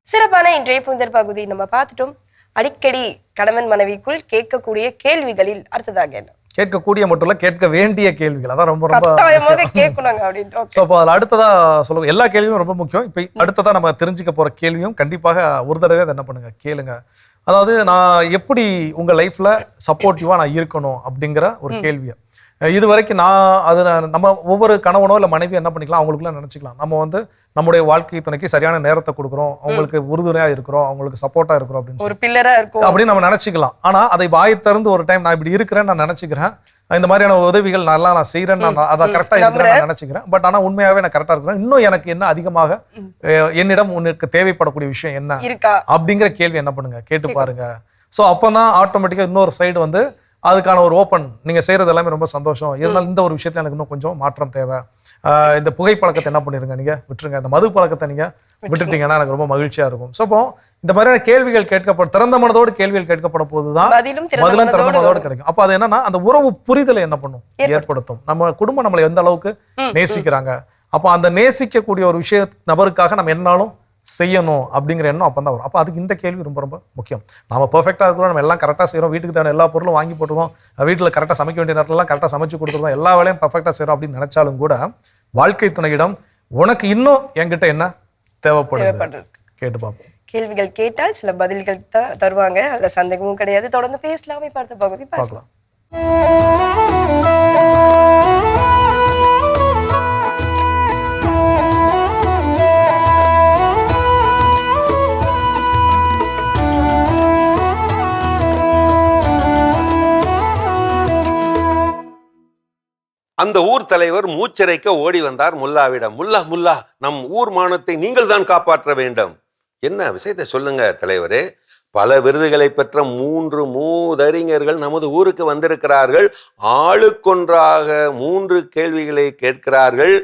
சிறப்பான இன்றைய புனிதர் பகுதி நம்ம பார்த்துட்டோம். அடிக்கடி கணவன் மனைவிக்குள் கேட்கக்கூடிய கேள்விகளில் அடுத்ததாக என்ன? கேட்கக்கூடிய மட்டும் இல்ல, கேட்க வேண்டிய கேள்விகள். அதான் ரொம்ப ரொம்ப கேட்கணுங்க அப்படின்ட்டு. ஸோ அப்போ அதில் அடுத்ததா சொல்லுங்க, எல்லா கேள்வியும் ரொம்ப முக்கியம். இப்போ அடுத்ததா நம்ம தெரிஞ்சுக்க போற கேள்வியும் கண்டிப்பாக ஒரு தடவை அதை என்ன பண்ணுங்க, கேளுங்க. அதாவது நான் எப்படி உங்க லைஃப்ல சப்போர்ட்டிவா நான் இருக்கணும் அப்படிங்கிற ஒரு கேள்வியை இது வரைக்கும் நம்ம ஒவ்வொரு கணவனோ இல்லை மனைவி என்ன பண்ணிக்கலாம், அவங்களுக்குள்ள நினைச்சுக்கலாம், நம்ம வந்து நம்முடைய வாழ்க்கை துணைக்கு சரியான நேரத்தை கொடுக்குறோம், அவங்களுக்கு உறுதுணையா இருக்கிறோம், அவங்களுக்கு சப்போர்ட்டா இருக்கிறோம் அப்படின்னு ஒரு பில்லரா இருக்கும் அப்படின்னு நம்ம நினைச்சுக்கலாம். ஆனா அதை வாயை திறந்து ஒரு டைம் நான் இப்படி இருக்கிறேன்னு நான் நினைச்சுக்கிறேன், இந்த மாதிரியான உதவிகள் நல்லா நான் செய்யறேன்னு நான் அதை கரெக்டா இருக்கிறேன் நான் நினைச்சுக்கிறேன். பட் ஆனா உண்மையாவே நான் கரெக்டா இருக்கிறேன், இன்னும் எனக்கு என்ன அதிகமாக என்னிடம் உனக்கு தேவைப்படக்கூடிய விஷயம் என்ன அப்படிங்கிற கேள்வி என்ன பண்ணுங்க, கேட்டு பாருங்க. ஸோ அப்பதான் ஆட்டோமேட்டிக்கா இன்னொரு சைடு வந்து அதுக்கான ஒரு ஓப்பன், நீங்க செய்யறது எல்லாமே ரொம்ப சந்தோஷம், இருந்தாலும் இந்த ஒரு விஷயத்துல எனக்கு இன்னும் கொஞ்சம் மாற்றம் தேவை, இந்த புகைப்பழக்கத்தை என்ன பண்ணிருங்க நீங்க விட்டுருங்க, இந்த மது பழக்கத்தை நீங்க விட்டுட்டீங்கன்னா எனக்கு ரொம்ப மகிழ்ச்சியா இருக்கும். ஸோ அப்போ இந்த மாதிரியான கேள்விகள் கேட்கப்படும், திறந்த மனதோடு கேள்விகள் கேட்கப்படும் போதுதான் பதிலும் திறந்த மனதோடு கிடைக்கும். அப்போ அது என்னன்னா அந்த உறவு புரிதலை என்ன பண்ணும், ஏற்படுத்தும். நம்ம குடும்பம் நம்மளை எந்த அளவுக்கு நேசிக்கிறாங்க, அப்போ அந்த நேசிக்கக்கூடிய ஒரு விஷய நபருக்காக நம்ம என்னாலும் செய்யணும் அப்படிங்கிற எண்ணம் அப்போ தான் வரும். அப்போ அதுக்கு இந்த கேள்வி ரொம்ப ரொம்ப முக்கியம். நம்ம பெர்ஃபெக்டாக இருக்கிறோம், நம்ம எல்லாம் கரெக்டாக செய்கிறோம், வீட்டுக்கு தேவையான எல்லா பொருளும் வாங்கி போட்டுருவோம், வீட்டில் கரெக்டாக சமைக்க வேண்டிய நேரத்துலலாம் கரெக்டாக சமைச்சு கொடுத்துருவோம், எல்லா வேலையும் பெர்ஃபெக்டாக செய்கிறோம் அப்படின்னு நினைச்சாலும் கூட வாழ்க்கை துணையிடம் உனக்கு இன்னும் என்கிட்ட என்ன தேவைப்படுது கேட்டு பார்ப்போம். கேள்விகள் கேட்டால் சில பதில்கள் தருவாங்க, அதுல சந்தேகமும் கிடையாது. தொடர்ந்து பேசலாமே, பார்த்த பகுதி பார்க்கலாம். அந்த ஊர் தலைவர் மூச்சிறைக்க ஓடி வந்தார் முல்லாவிடம். முல்லா முல்லா, நம் ஊர் மானத்தை நீங்கள் தான் காப்பாற்ற வேண்டும். என்ன விஷயத்தை சொல்லுங்க தலைவரே. பல விருதுகளை பெற்ற 3 மூதறிஞர்கள் நமது ஊருக்கு வந்திருக்கிறார்கள். ஆளுக்கொன்றாக 3 கேள்விகளை கேட்கிறார்கள்.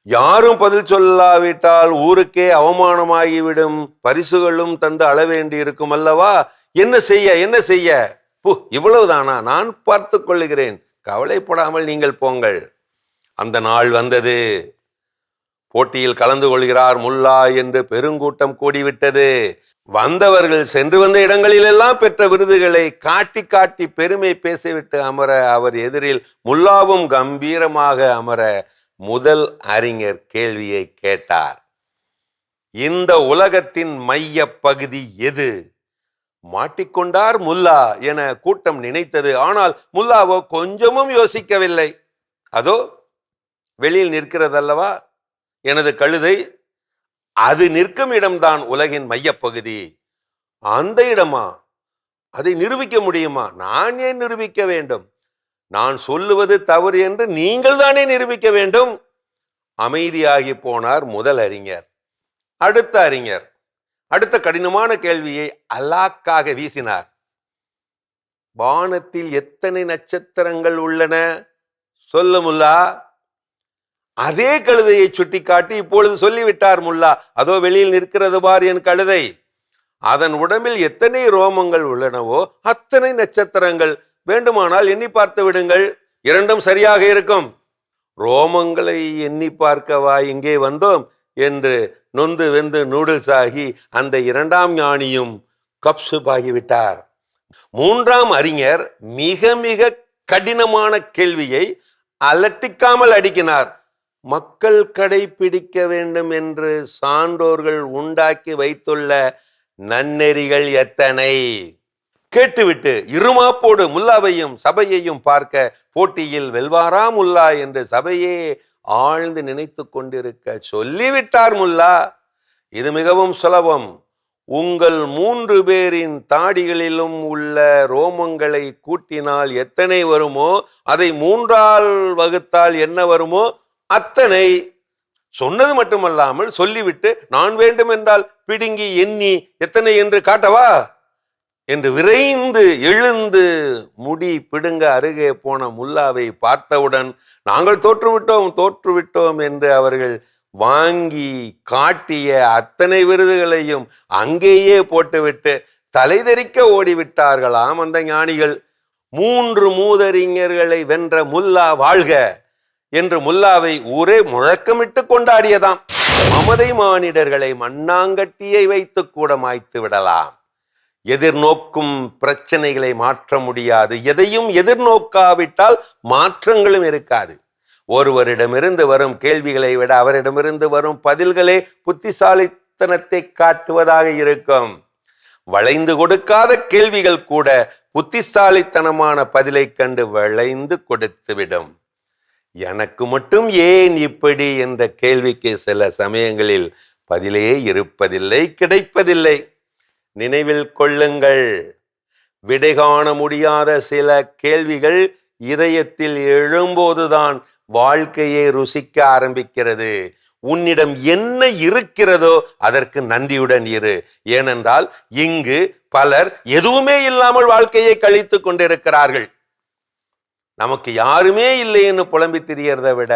யாரும் பதில் சொல்லாவிட்டால் ஊருக்கே அவமானமாகிவிடும், பரிசுகளும் தந்து அள வேண்டி இருக்கும் அல்லவா? என்ன செய்ய? இவ்வளவுதானா? நான் பார்த்து கொள்ளுகிறேன், கவலைப்படாமல் நீங்கள் போங்கள். அந்த நாள் வந்தது. போட்டியில் கலந்து கொள்கிறார் முல்லா என்று பெருங்கூட்டம் கூடிவிட்டது. வந்தவர்கள் சென்று வந்த இடங்களிலெல்லாம் பெற்ற விருதுகளை காட்டி காட்டி பெருமை பேசிவிட்டு அமர, அவர் எதிரில் முல்லாவும் கம்பீரமாக அமர முதல் அறிஞர் கேள்வியை கேட்டார். இந்த உலகத்தின் மைய பகுதி எது? மாட்டிக்கொண்டார் முல்லா என கூட்டம் நினைத்தது. ஆனால் முல்லாவோ கொஞ்சமும் யோசிக்கவில்லை. அதோ வெளியில் நிற்கிறதல்லவா எனது கழுதை, அது நிற்கும் இடம்தான் உலகின் மையப்பகுதி. அந்த இடமா? அதை நிரூபிக்க முடியுமா? நான் ஏன் நிரூபிக்க வேண்டும்? நான் சொல்லுவது தவறு என்று நீங்கள் தானே நிரூபிக்க வேண்டும். அமைதியாகி போனார் முதல் அறிஞர். அடுத்த அறிஞர் அடுத்த கடினமான கேள்வியை அலாக்காக வீசினார். வானத்தில் எத்தனை நட்சத்திரங்கள் உள்ளன சொல்லு முல்லா. அதே கழுதையை சுட்டிக்காட்டி இப்பொழுது சொல்லிவிட்டார் முல்லா. அதோ வெளியில் நிற்கிறது பார் என் கழுதை. அதன் உடம்பில் எத்தனை ரோமங்கள் உள்ளனவோ அத்தனை நட்சத்திரங்கள். வேண்டுமானால் எண்ணி பார்த்து விடுங்கள், இரண்டும் சரியாக இருக்கும். ரோமங்களை எண்ணி பார்க்கவா இங்கே வந்தோம் என்று நொந்து வெந்து நூடுல்ஸ் ஆகி அந்த 2ஆம் ஞானியும் கப்சுப் ஆகிவிட்டார். 3ஆம் அறிஞர் மிக மிக கடினமான கேள்வியை அலட்டிக்காமல் அடுக்கினார். மக்கள் கடைபிடிக்க வேண்டும் என்று சான்றோர்கள் உண்டாக்கி வைத்துள்ள நன்னெறிகள் எத்தனை? கேட்டுவிட்டு இருமாப்போடு முல்லாவையும் சபையையும் பார்க்க, போட்டியில் வெல்வாரா முல்லா என்று சபையே ஆழ்ந்து நினைத்து கொண்டிருக்க சொல்லிவிட்டார் முல்லா. இது மிகவும் சுலபம். உங்கள் 3 பேரின் தாடிகளிலும் உள்ள ரோமங்களை கூட்டினால் எத்தனை வருமோ அதை 3ஆல் வகுத்தால் என்ன வருமோ அத்தனை. சொன்னது மட்டுமல்லாமல் சொல்லிவிட்டு நான் வேண்டுமென்றால் பிடுங்கி எண்ணி எத்தனை என்று காட்டவா என்று விரைந்து எழுந்து முடி பிடுங்க அருகே போன முல்லாவை பார்த்தவுடன் நாங்கள் தோற்றுவிட்டோம் என்று அவர்கள் வாங்கி காட்டிய அத்தனை விருதுகளையும் அங்கேயே போட்டுவிட்டு தலைதெறிக்க ஓடிவிட்டார்களாம் அந்த ஞானிகள். 3 மூதறிஞர்களை வென்ற முல்லா வாழ்க என்று முல்லாவை ஊரே முழக்கமிட்டு கொண்டாடியதாம். மமதை மானிடர்களை மண்ணாங்கட்டியை வைத்து கூட மாய்த்து விடலாம். எதிர்நோக்கும் பிரச்சனைகளை மாற்ற முடியாது. எதையும் எதிர்நோக்காவிட்டால் மாற்றங்களும் இருக்காது. ஒருவரிடமிருந்து வரும் கேள்விகளை விட அவரிடமிருந்து வரும் பதில்களே புத்திசாலித்தனத்தை காட்டுவதாக இருக்கும். வளைந்து கொடுக்காத கேள்விகள் கூட புத்திசாலித்தனமான பதிலை கண்டு வளைந்து கொடுத்துவிடும். எனக்கு மட்டும் ஏன் இப்படி என்ற கேள்விக்கு சில சமயங்களில் பதிலே இருப்பதில்லை, கிடைப்பதில்லை. நினைவில் கொள்ளுங்கள், விடை காண முடியாத சில கேள்விகள் இதயத்தில் எழும்போதுதான் வாழ்க்கையை ருசிக்க ஆரம்பிக்கிறது. உன்னிடம் என்ன இருக்கிறதோ அதற்கு நன்றியுடன் இரு. ஏனென்றால் இங்கு பலர் எதுவுமே இல்லாமல் வாழ்க்கையை கழித்து கொண்டிருக்கிறார்கள். நமக்கு யாருமே இல்லைன்னு புலம்பி திரியறதை விட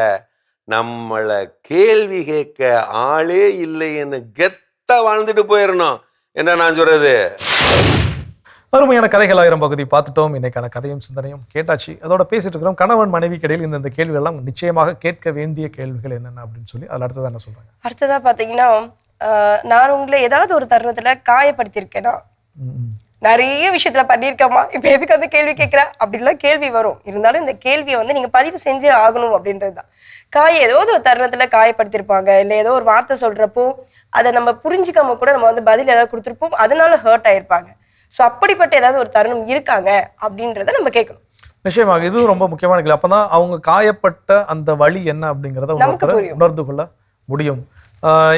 நம்மளை கேள்வி கேட்க ஆளே இல்லைன்னு கெத்தா வாழ்ந்துட்டு போயிடணும் என்ன நான் சொல்றது. அருமையான கதைகள் 1000 பகுதி பார்த்துட்டோம். இன்னைக்கான கதையும் சிந்தனையும் கேட்டாச்சு. அதோட பேசிட்டு இருக்கிறோம். கணவன் மனைவிக்கு இடையில் இந்த கேள்விகள் எல்லாம் நிச்சயமாக கேட்க வேண்டிய கேள்விகள் என்னென்ன அப்படின்னு சொல்லி அதில் அடுத்ததான் என்ன சொல்றாங்க? அடுத்ததா பாத்தீங்கன்னா, நான் உங்களை ஏதாவது ஒரு தருணத்துல காயப்படுத்தியிருக்கேனா? நிறைய விஷயத்துல பண்ணியிருக்கமா? இப்ப எதுக்கு அந்த கேள்வி கேட்கிற அப்படின்லாம் கேள்வி வரும். இருந்தாலும் இந்த கேள்வியை நீங்க பதிவு செஞ்சே ஆகணும் அப்படின்றதுதான். ஏதோ ஒரு தருணத்துல காயப்படுத்திருப்பாங்க, இல்ல ஏதோ ஒரு வார்த்தை சொல்றப்போ அதை நம்ம புரிஞ்சுக்காம கூட நம்ம பதில் ஏதாவது கொடுத்துருப்போம், அதனால ஹர்ட் ஆயிருப்பாங்க. ஸோ அப்படிப்பட்ட ஏதாவது ஒரு தருணம் இருக்காங்க அப்படின்றத நம்ம கேட்கணும். நிச்சயமாக இது ரொம்ப முக்கியமான கேள்வி. அப்பதான் அவங்க காயப்பட்ட அந்த வழி என்ன அப்படிங்கிறத உணர்ந்து கொள்ள முடியும்.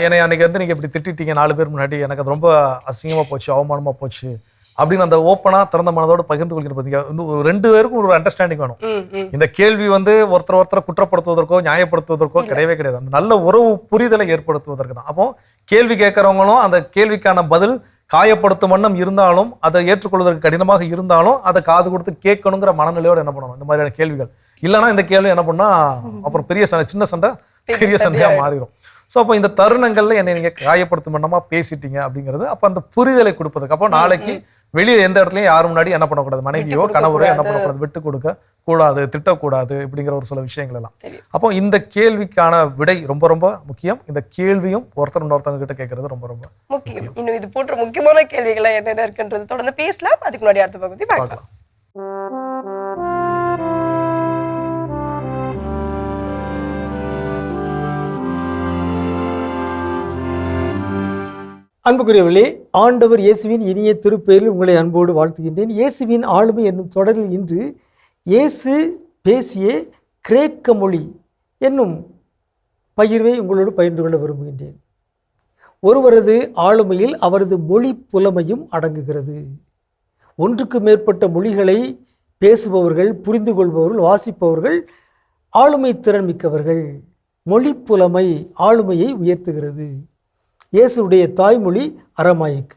என்னை அன்னைக்கு நீங்க இப்படி திட்டிட்டீங்க 4 பேர் முன்னாடி, எனக்கு அது ரொம்ப அசிங்கமா போச்சு, அவமானமா போச்சு அப்படின்னு அந்த ஓப்பனா திறந்த மனதோடு பகிர்ந்து கொள்கிற பார்த்தீங்க. இன்னும் 2 பேருக்கும் ஒரு அண்டர்ஸ்டாண்டிங் வேணும். இந்த கேள்வி வந்து ஒருத்தரை குற்றப்படுத்துவதற்கோ நியாயப்படுத்துவதற்கோ கிடையவே கிடையாது. அந்த நல்ல உறவு புரிதலை ஏற்படுத்துவதற்கு தான். அப்போ கேள்வி கேட்கறவங்களும் அந்த கேள்விக்கான பதில் காயப்படுத்தும் வண்ணம் இருந்தாலும், அதை ஏற்றுக்கொள்வதற்கு கடினமாக இருந்தாலும், அதை காது கொடுத்து கேட்கணுங்கிற மனநிலையோடு என்ன பண்ணணும் இந்த மாதிரியான கேள்விகள். இல்லைன்னா இந்த கேள்வி என்ன பண்ணா அப்புறம் பெரிய சண்டை, சின்ன சண்டை பெரிய சண்டையா மாறிடும். ஸோ அப்போ இந்த தருணங்கள்ல என்னை நீங்க காயப்படுத்தும் வண்ணமா பேசிட்டீங்க அப்படிங்கிறது அப்போ அந்த புரிதலை கொடுப்பதற்கு. அப்போ நாளைக்கு வெளியே எந்த இடத்துலையும் யாரும் முன்னாடி என்ன பண்ணக்கூடாது, மனைவியோ கணவரோ என்ன பண்ணக்கூடாது, விட்டு கொடுக்க கூடாது, திட்டக்கூடாது இப்படிங்கிற ஒரு சில விஷயங்கள் எல்லாம். அப்போ இந்த கேள்விக்கான விடை ரொம்ப ரொம்ப முக்கியம். இந்த கேள்வியும் இன்னொருத்தவங்க கிட்ட கேட்கறது ரொம்ப ரொம்ப முக்கியம். இன்னும் இது போன்ற முக்கியமான கேள்விகளை என்னென்ன இருக்குன்றது தொடர்ந்து பேசலாம். அதுக்கு முன்னாடி அடுத்த பகுதி பார்க்கலாம். அன்புக்குரியவர்களே, ஆண்டவர் இயேசுவின் இனிய திருப்பெயரில் உங்களை அன்போடு வாழ்த்துகின்றேன். இயேசுவின் ஆளுமை என்னும் தொடரில் இன்று இயேசு பேசிய கிரேக்க மொழி என்னும் பகிர்வை உங்களோடு பகிர்ந்து கொள்ள விரும்புகின்றேன். ஒருவரது ஆளுமையில் அவரது மொழி புலமையும் அடங்குகிறது. ஒன்றுக்கு மேற்பட்ட மொழிகளை பேசுபவர்கள், புரிந்து கொள்பவர்கள், வாசிப்பவர்கள் ஆளுமை திறன் மிக்கவர்கள். மொழி புலமை ஆளுமையை உயர்த்துகிறது. இயேசுடைய தாய்மொழி அரமாயிக்.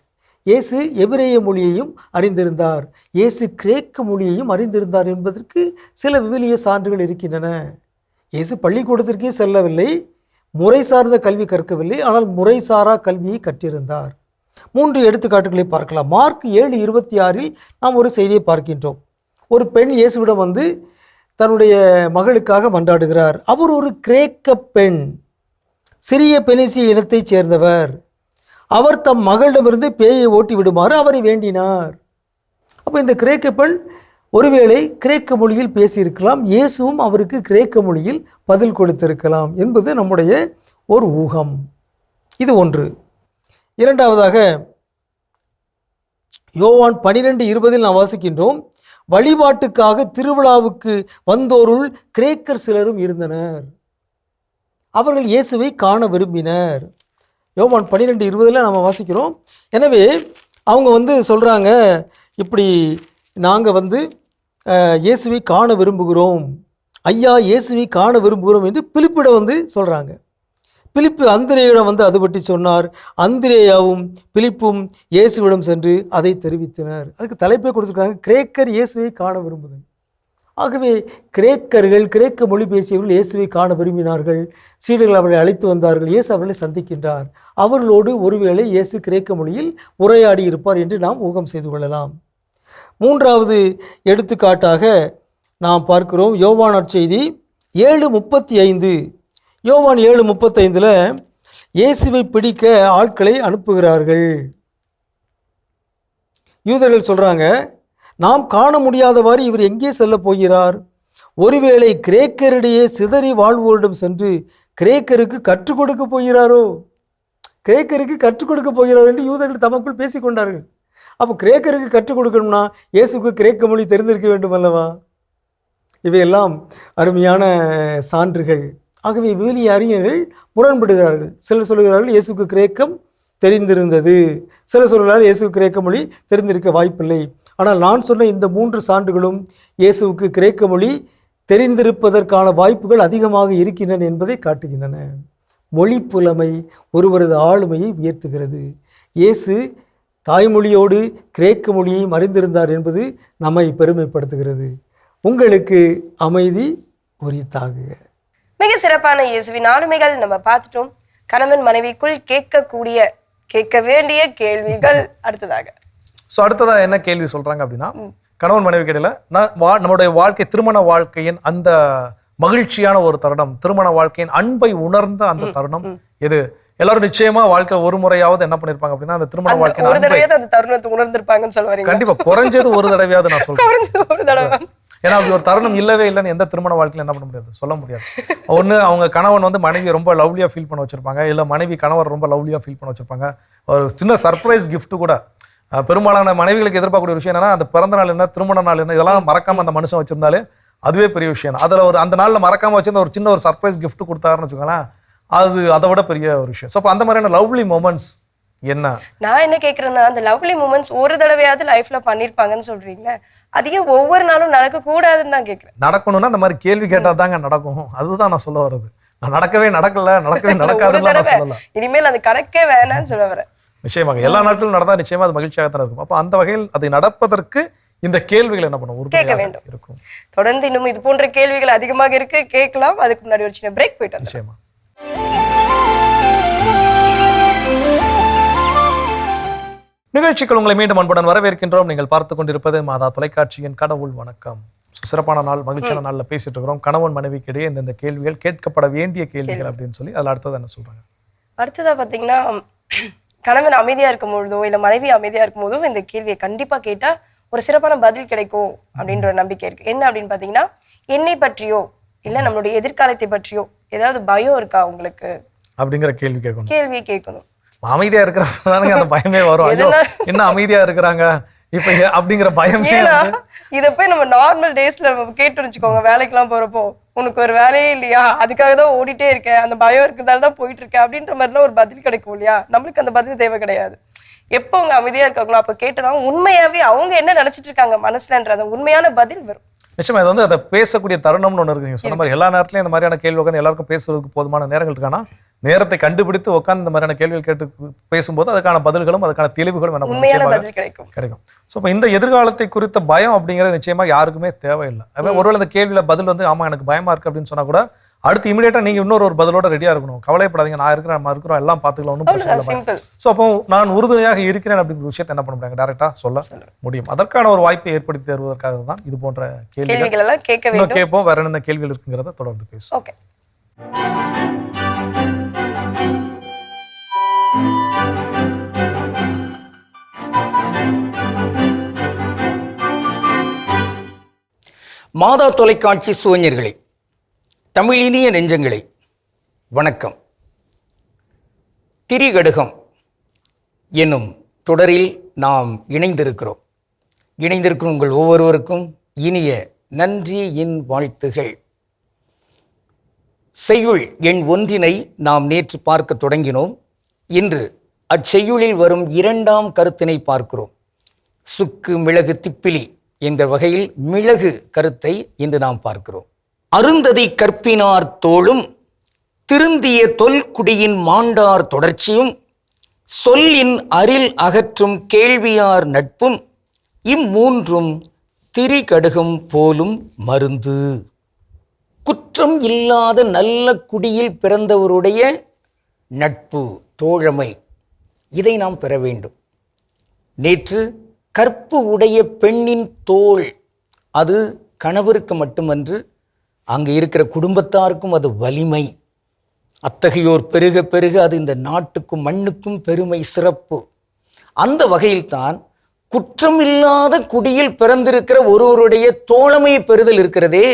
இயேசு எபிரேய மொழியையும் அறிந்திருந்தார். இயேசு கிரேக்க மொழியையும் அறிந்திருந்தார் என்பதற்கு சில விவிலிய சான்றுகள் இருக்கின்றன. இயேசு பள்ளிக்கூடத்திற்கே செல்லவில்லை, முறை சார்ந்த கல்வி கற்கவில்லை, ஆனால் முறைசாரா கல்வியை கற்றிருந்தார். 3 எடுத்துக்காட்டுகளை பார்க்கலாம். மார்க் 7:26 நாம் ஒரு செய்தியை பார்க்கின்றோம். ஒரு பெண் இயேசுவிடம் வந்து தன்னுடைய மகளுக்காக மன்றாடுகிறார். அவர் ஒரு கிரேக்க பெண், சிறிய பெனிசிய இனத்தைச் சேர்ந்தவர். அவர் தம் மகளிடமிருந்து பேயை ஓட்டி விடுமாறு அவரை வேண்டினார். அப்போ இந்த கிரேக்க பெண் ஒருவேளை கிரேக்க மொழியில் பேசியிருக்கலாம், இயேசுவும் அவருக்கு கிரேக்க மொழியில் பதில் கொடுத்திருக்கலாம் என்பது நம்முடைய ஒரு ஊகம். இது ஒன்று. இரண்டாவதாக யோவான் 12:20 நாம் வாசிக்கின்றோம், வழிபாட்டுக்காக திருவிழாவுக்கு வந்தோருள் கிரேக்கர் சிலரும் இருந்தனர். அவர்கள் இயேசுவை காண விரும்பினர். யோவான் 12:20 நம்ம வாசிக்கிறோம். எனவே அவங்க வந்து சொல்கிறாங்க, இப்படி நாங்கள் வந்து இயேசுவை காண விரும்புகிறோம், ஐயா இயேசுவை காண விரும்புகிறோம் என்று பிலிப்பிடம் வந்து சொல்கிறாங்க. பிலிப்பு அந்திரேயிடம் வந்து அது பற்றி சொன்னார். அந்திரேயாவும் பிலிப்பும் இயேசுவிடம் சென்று அதை தெரிவித்தனர். அதுக்கு தலைப்பை கொடுத்துருக்காங்க, கிரேக்கர் இயேசுவை காண விரும்புதல். ஆகவே கிரேக்கர்கள், கிரேக்க மொழி பேசியவர்கள் இயேசுவை காண விரும்பினார்கள். சீடர்கள் அவர்களை அழைத்து வந்தார்கள். இயேசு அவர்களை சந்திக்கின்றார். அவர்களோடு ஒருவேளை இயேசு கிரேக்க மொழியில் உரையாடி இருப்பார் என்று நாம் ஊகம் செய்து கொள்ளலாம். 3வது எடுத்துக்காட்டாக நாம் பார்க்கிறோம் யோவான் நற்செய்தி 7:35. யோவான் 7:35 இயேசுவை பிடிக்க ஆட்களை அனுப்புகிறார்கள். யூதர்கள் சொல்கிறாங்க, நாம் காண முடியாதவாறு இவர் எங்கே செல்ல போகிறார்? ஒருவேளை கிரேக்கரிடையே சிதறி வாழ்வோரிடம் சென்று கிரேக்கருக்கு கற்றுக் கொடுக்க போகிறாரோ? கிரேக்கருக்கு கற்றுக் கொடுக்க போகிறார் என்று யூதர்கள் தமக்குள் பேசிக்கொண்டார்கள். அப்போ கிரேக்கருக்கு கற்றுக் கொடுக்கணும்னா இயேசுக்கு கிரேக்க மொழி தெரிந்திருக்க வேண்டும் அல்லவா? இவையெல்லாம் அருமையான சான்றுகள். ஆகவே விவிலிய அறிஞர்கள் முரண்படுகிறார்கள். சிலர் சொல்கிறார்கள் இயேசுக்கு கிரேக்கம் தெரிந்திருந்தது, சிலர் சொல்கிறார்கள் இயேசுக்கு கிரேக்க மொழி தெரிந்திருக்க வாய்ப்பில்லை. ஆனால் நான் சொன்ன இந்த 3 சான்றுகளும் இயேசுவுக்கு கிரேக்க மொழி தெரிந்திருப்பதற்கான வாய்ப்புகள் அதிகமாக இருக்கின்றன என்பதை காட்டுகின்றன. மொழி புலமை ஒருவரது ஆளுமையை உயர்த்துகிறது. இயேசு தாய்மொழியோடு கிரேக்க மொழியையும் அறிந்திருந்தார் என்பது நம்மை பெருமைப்படுத்துகிறது. உங்களுக்கு அமைதி உரித்தாகுக. மிக சிறப்பான இயேசுவின் ஆளுமைகள் நம்ம பார்த்துட்டோம். கணவன் மனைவிக்குள் கேட்க வேண்டிய கேள்விகள் அடுத்ததாக. ஸோ அடுத்ததாக என்ன கேள்வி சொல்கிறாங்க அப்படின்னா, கணவன் மனைவி கிடையில நம்மளுடைய வாழ்க்கை, திருமண வாழ்க்கையின் அந்த மகிழ்ச்சியான ஒரு தருணம், திருமண வாழ்க்கையின் அன்பை உணர்ந்த அந்த தருணம் எது? எல்லாரும் நிச்சயமா வாழ்க்கை ஒரு முறையாவது என்ன பண்ணிருப்பாங்க அப்படின்னா, அந்த திருமண வாழ்க்கை ஒரு தடவையாவது அந்த தருணத்தை உணர்ந்திருப்பாங்கன்னு சொல்லுவாங்க. கண்டிப்பா குறைஞ்சது ஒரு தடவையாவது நான் சொல்றேன். ஏன்னா அப்படி ஒரு தருணம் இல்லவே இல்லைன்னு எந்த திருமண வாழ்க்கையில என்ன பண்ண முடியாது, சொல்ல முடியாது. ஒன்று அவங்க கணவன் வந்து மனைவியை ரொம்ப லவ்லியா ஃபீல் பண்ண வச்சிருப்பாங்க, இல்லை மனைவி கணவர் ரொம்ப லவ்லியா ஃபீல் பண்ண வச்சிருப்பாங்க. ஒரு சின்ன சர்ப்ரைஸ் கிஃப்ட் கூட பெரும்பாலான மனைவிகளுக்கு எதிர்பார்க்கக்கூடிய விஷயம் என்னன்னா, அந்த பிறந்த நாள் என்ன, திருமண நாள் என்ன, இதெல்லாம் மறக்காம அந்த மனுஷன் வச்சிருந்தாலே அதுவே பெரிய விஷயம். அதில் ஒரு அந்த நாளில் மறக்காம வச்சிருந்த ஒரு சின்ன ஒரு சர்ப்ரைஸ் கிஃப்ட் கொடுத்தாருன்னு வச்சுக்கோங்களேன், அது அதை விட பெரிய ஒரு விஷயம். ஸோ அப்போ அந்த மாதிரியான லவ்லி மொமெண்ட்ஸ் என்ன நான் என்ன கேக்குறேன்னா, அந்த லவ்லி மூமெண்ட்ஸ் ஒரு தடவையாவது லைஃப்ல பண்ணிருப்பாங்கன்னு சொல்றீங்களே, அதிகம் ஒவ்வொரு நாளும் நடக்க கூடாதுன்னு தான் கேக்குறேன். நடக்கணும்னா இந்த மாதிரி கேள்வி கேட்டா தாங்க நடக்கும். அதுதான் நான் சொல்ல வர்றது. நான் நடக்கவே நடக்கல ஒரு நடக்காதுன்னு நான் தடவை சொல்லல. இனிமேல் அது கணக்கே வேணாம்னு சொல்ல வரேன். நிச்சயமாக எல்லா நாட்களும் நடந்தா நிச்சயமா அது மகிழ்ச்சியாக தான் இருக்கும். அப்ப அந்த வகையில் அதை நடப்பதற்கு இந்த கேள்விகள் என்ன பண்ணும்? கேட்க உறுதியாக வேண்டும். இருக்கும். தொடர்ந்து இன்னும் இது போன்ற கேள்விகள் அதிகமாக இருக்கு, கேட்கலாம். அதுக்கு முன்னாடி ஒரு சின்ன பிரேக் போயிட்டு வந்துடுறேன். நிச்சயமா. நிகழ்ச்சிகள் உங்களை மீண்டும் அன்புடன் வரவேற்கின்றோம். நீங்கள் பார்த்து கொண்டிருப்பது மாதா தொலைக்காட்சியின் கடவுள் வணக்கம். சிறப்பான நாள், மகிழ்ச்சியான நாள்ல பேசிட்டு இருக்கிறோம். கணவன் மனைவிக்கு இடையே இந்த கேள்விகள் கேட்கப்பட வேண்டிய கேள்விகள் அப்படின்னு சொல்லி அதில் அடுத்தது என்ன சொல்றாங்க? அடுத்ததா பாத்தீங்கன்னா, கணவன் அமைதியா இருக்கும் பொழுதோ இல்ல மனைவி அமைதியா இருக்கும் போதோ இந்த கேள்வியை கண்டிப்பா கேட்டா ஒரு சிறப்பான பதில் கிடைக்கும் அப்படின்ற ஒரு நம்பிக்கை இருக்கு. என்ன அப்படின்னு பாத்தீங்கன்னா, என்னை பற்றியோ இல்ல நம்மளுடைய எதிர்காலத்தை பற்றியோ ஏதாவது பயம் இருக்கா உங்களுக்கு அப்படிங்கிற கேள்வி கேட்கணும். கேள்வியை கேட்கணும். அமைதியா இருக்கிறதானுங்க அந்த பயமே வரும். ஐயோ என்ன அமைதியா இருக்கிறாங்க இப்ப அப்படிங்கிற பயமே. ஏன்னா இதை போய் நம்ம நார்மல் டேஸ்ல கேட்டு வச்சுக்கோங்க, வேலைக்கெல்லாம் போறப்போ உனக்கு ஒரு வேலையே இல்லையா, அதுக்காக தான் ஓடிட்டே இருக்கேன், அந்த பயம் இருக்கிறதால தான் போயிட்டு இருக்கேன் அப்படின்ற மாதிரிலாம் ஒரு பதில் கிடைக்கும் இல்லையா. நம்மளுக்கு அந்த பதில் தேவை கிடையாது. எப்போ அவங்க அமைதியா இருக்காங்களோ அப்ப கேட்டனா உண்மையாவே அவங்க என்ன நினைச்சிட்டு இருக்காங்க மனசுலன்ற அந்த உண்மையான பதில் வரும். நிச்சயமா இது அதை பேசக்கூடிய தருணம்னு ஒன்று இருக்கு. நீங்க சொன்ன மாதிரி எல்லா நேரத்துலயும் இந்த மாதிரியான கேள்வி உட்காந்து எல்லாருக்கும் பேசுறதுக்கு போதுமான நேரங்கள் இருக்கானா, நேரத்தை கண்டுபிடித்து உட்காந்து இந்த மாதிரியான கேள்விகள் கேட்டு பேசும்போது அதுக்கான பதில்களும் அதுக்கான தெளிவுகளும் கிடைக்கும். ஸோ இப்போ இந்த எதிர்காலத்தை குறித்த பயம் அப்படிங்கிறது நிச்சயமா யாருக்குமே தேவையில்லை. ஒருவேளை இந்த கேள்வியில பதில் ஆமா எனக்கு பயமா இருக்கு அப்படின்னு சொன்னா கூட அடுத்து இமீடியட்டா நீங்க இன்னொரு பதிலோட ரெடியா இருக்கணும். கவலைப்படாதீங்க, நான் இருக்கிறேன், நம்ம இருக்கிறோம், எல்லாம் பார்த்துக்கலாம், ஒன்றும் பிரச்சனை இல்லை. ஸோ அப்போ நான் உறுதுணையாக இருக்கிறேன் அப்படிங்கிற விஷயத்தை என்ன பண்ண முடியாது, டைரக்டா சொல்ல முடியும். அதற்கான ஒரு வாய்ப்பை ஏற்படுத்தி தருவதற்காக தான் இது போன்ற கேள்விகள் எல்லாம் கேட்போம். வேற என்ன கேள்விகள் இருக்குங்கிறத தொடர்ந்து பேசுவோம். ஓகே. மாதா தொலைக்காட்சி சுவஞர்களே, தமிழினிய நெஞ்சங்களே, வணக்கம். திரிகடுகம் என்னும் தொடரில் நாம் இணைந்திருக்கிறோம். உங்கள் ஒவ்வொருவருக்கும் இனிய நன்றியின் வாழ்த்துகள். செய்யுள் எண் 1 நாம் நேற்று பார்க்க தொடங்கினோம். இன்று அச்செய்யுளில் வரும் 2ஆம் கருத்தினை பார்க்கிறோம். சுக்கு மிளகு திப்பிலி என்ற வகையில் மிளகு கருத்தை இன்று நாம் பார்க்கிறோம். அருந்ததி கற்பினார் தோளும் திருந்திய தொல்குடியின் மாண்டார் தொடர்ச்சியும் சொல்லின் அரில் அகற்றும் கேள்வியார் நட்பும் இம்மூன்றும் திரிகடுகம் போலும் மருந்து. குற்றம் இல்லாத நல்ல குடியில் பிறந்தவருடைய நட்பு, தோழமை, இதை நாம் பெற வேண்டும். நேற்று கற்பு உடைய பெண்ணின் தோள், அது கணவருக்கு மட்டுமன்று அங்கு இருக்கிற குடும்பத்தாருக்கும் அது வலிமை. அத்தகையோர் பெருக பெருக அது இந்த நாட்டுக்கும் மண்ணுக்கும் பெருமை, சிறப்பு. அந்த வகையில்தான் குற்றமில்லாத குடியில் பிறந்திருக்கிற ஒருவருடைய தோழமையை பெறுதல் இருக்கிறதே,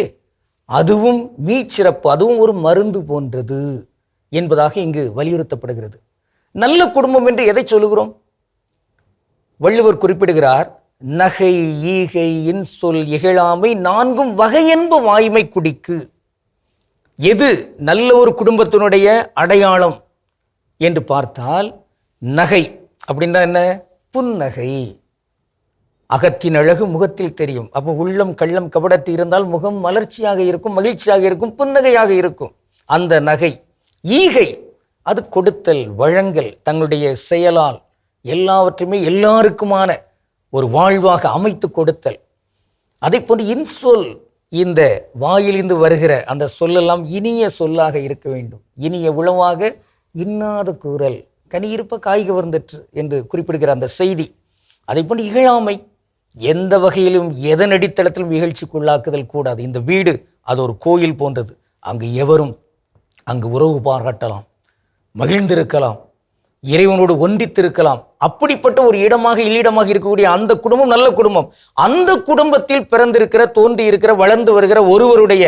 அதுவும் மீச்சிறப்பு, அதுவும் ஒரு மருந்து போன்றது என்பதாக இங்கு வலியுறுத்தப்படுகிறது. நல்ல குடும்பம் என்று எதை சொல்லுகிறோம்? வள்ளுவர் குறிப்பிடுகிறார், நகை ஈகை இன்சொல் இகழாமை 4 வகையென்ப வாய்மை குடிக்கு. எது நல்ல ஒரு குடும்பத்தினுடைய அடையாளம் என்று பார்த்தால், நகை அப்படின்னா என்ன? புன்னகை. அகத்தின் அழகு முகத்தில் தெரியும். அப்போ உள்ளம் கள்ளம் கபடத்து இருந்தால் முகம் மலர்ச்சியாக இருக்கும், மகிழ்ச்சியாக இருக்கும், புன்னகையாக இருக்கும். அந்த நகை. ஈகை, அது கொடுத்தல், வழங்கல், தங்களுடைய செயலால் எல்லாவற்றையுமே எல்லாருக்குமான ஒரு வாழ்வாக அமைத்து கொடுத்தல். அதை போன்று இன்சொல், இந்த வாயிலிருந்து வருகிற அந்த சொல்லெல்லாம் இனிய சொல்லாக இருக்க வேண்டும். இனிய உளவாக இன்னாத கூறல், கனி இருப்ப காய் கவர்ந்தற்று என்று குறிப்பிடுகிற அந்த செய்தி. அதை போன்று இகழாமை, எந்த வகையிலும் எதன் அடித்தளத்திலும் இகழ்ச்சிக்குள்ளாக்குதல் கூடாது. இந்த வீடு அது ஒரு கோயில் போன்றது. அங்கு எவரும் அங்கு உறவு பாராட்டலாம், மகிழ்ந்திருக்கலாம், இறைவனோடு ஒன்றித்திருக்கலாம். அப்படிப்பட்ட ஒரு இடமாக இல்லிடமாக இருக்கக்கூடிய அந்த குடும்பம் நல்ல குடும்பம். அந்த குடும்பத்தில் பிறந்திருக்கிற, தோன்றி இருக்கிற, வளர்ந்து வருகிற ஒருவருடைய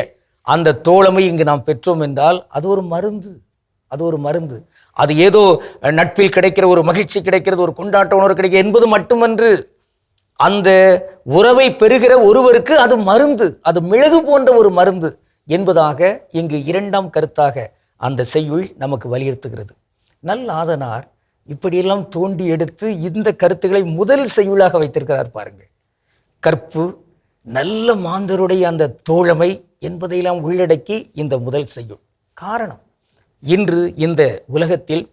அந்த தோழமை இங்கு நாம் பெற்றோம் என்றால் அது ஒரு மருந்து. அது ஒரு மருந்து. அது ஏதோ நட்பில் கிடைக்கிற ஒரு மகிழ்ச்சி கிடைக்கிறது, ஒரு கொண்டாட்ட உணர்வு கிடைக்கிறது என்பது மட்டுமன்று. அந்த உறவை பெறுகிற ஒருவருக்கு அது மருந்து, அது மிளகு போன்ற ஒரு மருந்து என்பதாக இங்கு 2ஆம் கருத்தாக அந்த செய்யுள் நமக்கு வலியுறுத்துகிறது. நல்லாதனார் இப்படியெல்லாம் தோண்டி எடுத்து இந்த கருத்துக்களை முதல் செய்யுளாக வைத்திருக்கிறார் பாருங்கள். கற்பு, நல்ல மாந்தருடைய அந்த தோழமை என்பதையெல்லாம் உள்ளடக்கி இந்த முதல் செய்யுள். காரணம், இன்று இந்த உலகத்தில்